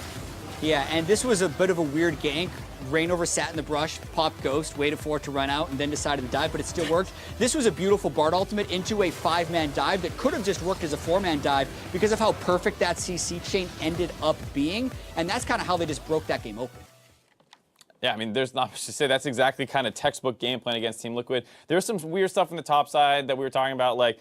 Yeah, and this was a bit of a weird gank. Reignover sat in the brush, popped Ghost, waited for it to run out, and then decided to dive, but it still worked. This was a beautiful Bard ultimate into a 5-man dive that could have just worked as a 4-man dive because of how perfect that CC chain ended up being, and that's kind of how they just broke that game open. Yeah, I mean, there's not much to say. That's exactly kind of textbook game plan against Team Liquid. There's some weird stuff in the top side that we were talking about, like,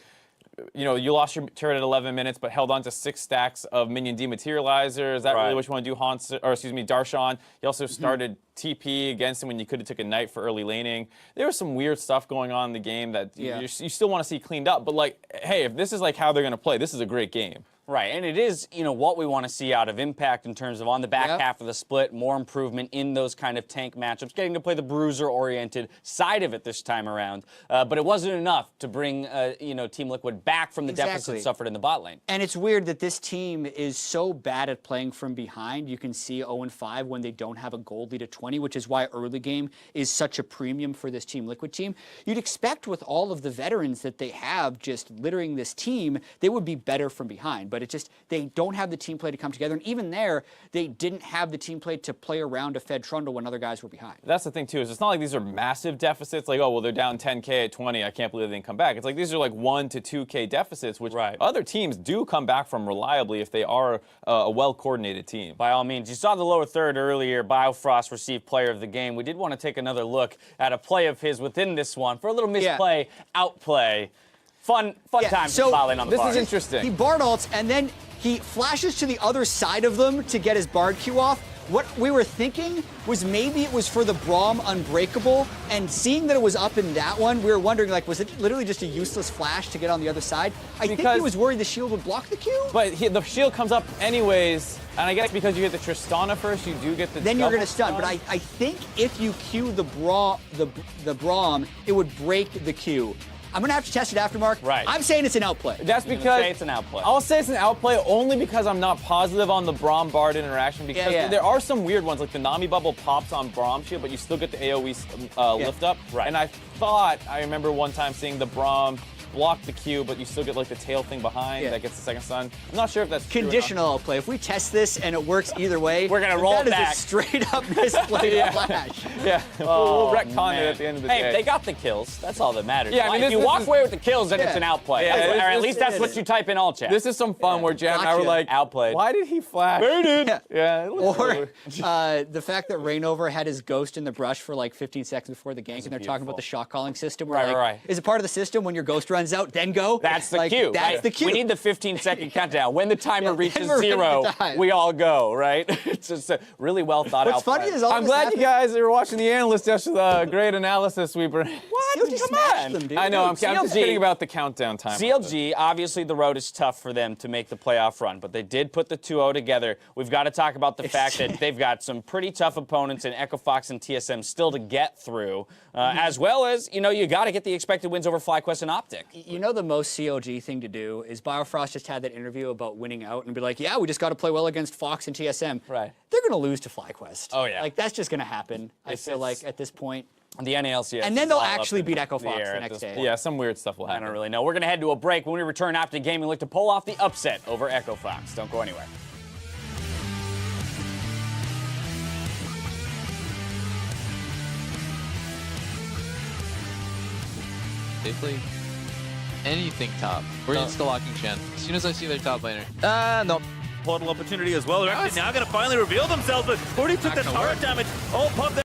you know, you lost your turret at 11 minutes, but held on to 6 stacks of minion dematerializer. Is that really what you want to do, Darshan? You also started TP against him when you could have took a knight for early laning. There was some weird stuff going on in the game that you still want to see cleaned up. But like, hey, if this is like how they're going to play, this is a great game. Right, and it is, you know, what we want to see out of Impact in terms of on the back half of the split, more improvement in those kind of tank matchups, getting to play the bruiser-oriented side of it this time around. But it wasn't enough to bring, you know, Team Liquid back from the deficit suffered in the bot lane. And it's weird that this team is so bad at playing from behind. You can see 0-5 when they don't have a gold lead at 20, which is why early game is such a premium for this Team Liquid team. You'd expect with all of the veterans that they have just littering this team, they would be better from behind. But it just, they don't have the team play to come together. And even there, they didn't have the team play to play around a Fed Trundle when other guys were behind. That's the thing, too, is it's not like these are massive deficits. Like, oh, well, they're down 10K at 20. I can't believe they didn't come back. It's like these are like 1 to 2K deficits, which other teams do come back from reliably if they are a well-coordinated team. By all means. You saw the lower third earlier. Biofrost received player of the game. We did want to take another look at a play of his within this one for a little misplay, outplay. Fun time to ball in on the Bard. This is interesting. He Bard ults, and then he flashes to the other side of them to get his Bard Q off. What we were thinking was maybe it was for the Braum Unbreakable, and seeing that it was up in that one, we were wondering, like, was it literally just a useless flash to get on the other side? I think he was worried the shield would block the Q. But the shield comes up anyways, and I guess because you get the Tristana first, you do get the Then you're going to stun, but I think if you Q the Braum, it would break the Q. I'm going to have to test it after, Mark. Right. I'm saying it's an outplay. That's because it's an outplay. I'll say it's an outplay only because I'm not positive on the Braum Bard interaction, because there are some weird ones, like the Nami bubble pops on Braum shield, but you still get the AoE lift up. Right. And I remember one time seeing the Braum block the Q, but you still get like the tail thing behind that gets the second stun. I'm not sure if that's conditional outplay. If we test this and it works either way, we're gonna roll it back. That is a straight up misplay flash. Yeah, we'll retcon it at the end of the day. Hey, they got the kills. That's all that matters. Yeah, I mean, if you walk away with the kills, then it's an outplay. Yeah, or at least that's what you type in all chat. This is some fun where Jam and I were like, outplayed. Why did he flash? Or the fact that Reignover had his ghost in the brush for like 15 seconds before the gank, and they're talking about the shot calling system. Where is it part of the system when your ghost runs out, then go? That's the cue. That's the cue. We need the 15-second countdown. When the timer reaches 0, we all go, right? It's just a really well thought out. What's funny is I'm glad you guys are watching the analyst just with a great analysis sweeper. What? Come on. Them, dude. I know, I'm just kidding about the countdown time. CLG, obviously the road is tough for them to make the playoff run, but they did put the 2-0 together. We've got to talk about the fact that they've got some pretty tough opponents in Echo Fox and TSM still to get through, as well as, you know, you got to get the expected wins over FlyQuest and Optic. You know the most CLG thing to do is Biofrost just had that interview about winning out and be like, yeah, we just got to play well against Fox and TSM. Right. They're going to lose to FlyQuest. Oh, yeah. Like, that's just going to happen, I feel like, at this point. The NALCS. And then they'll actually beat Echo Fox the next day. Yeah, some weird stuff will happen. I don't really know. We're going to head to a break. When we return after the game, we look to pull off the upset over Echo Fox. Don't go anywhere. They play anything top. We're insta-locking Shen. As soon as I see their top laner. No. Portal opportunity as well. They're actually now going to finally reveal themselves, but already took the turret damage. Oh, pop there.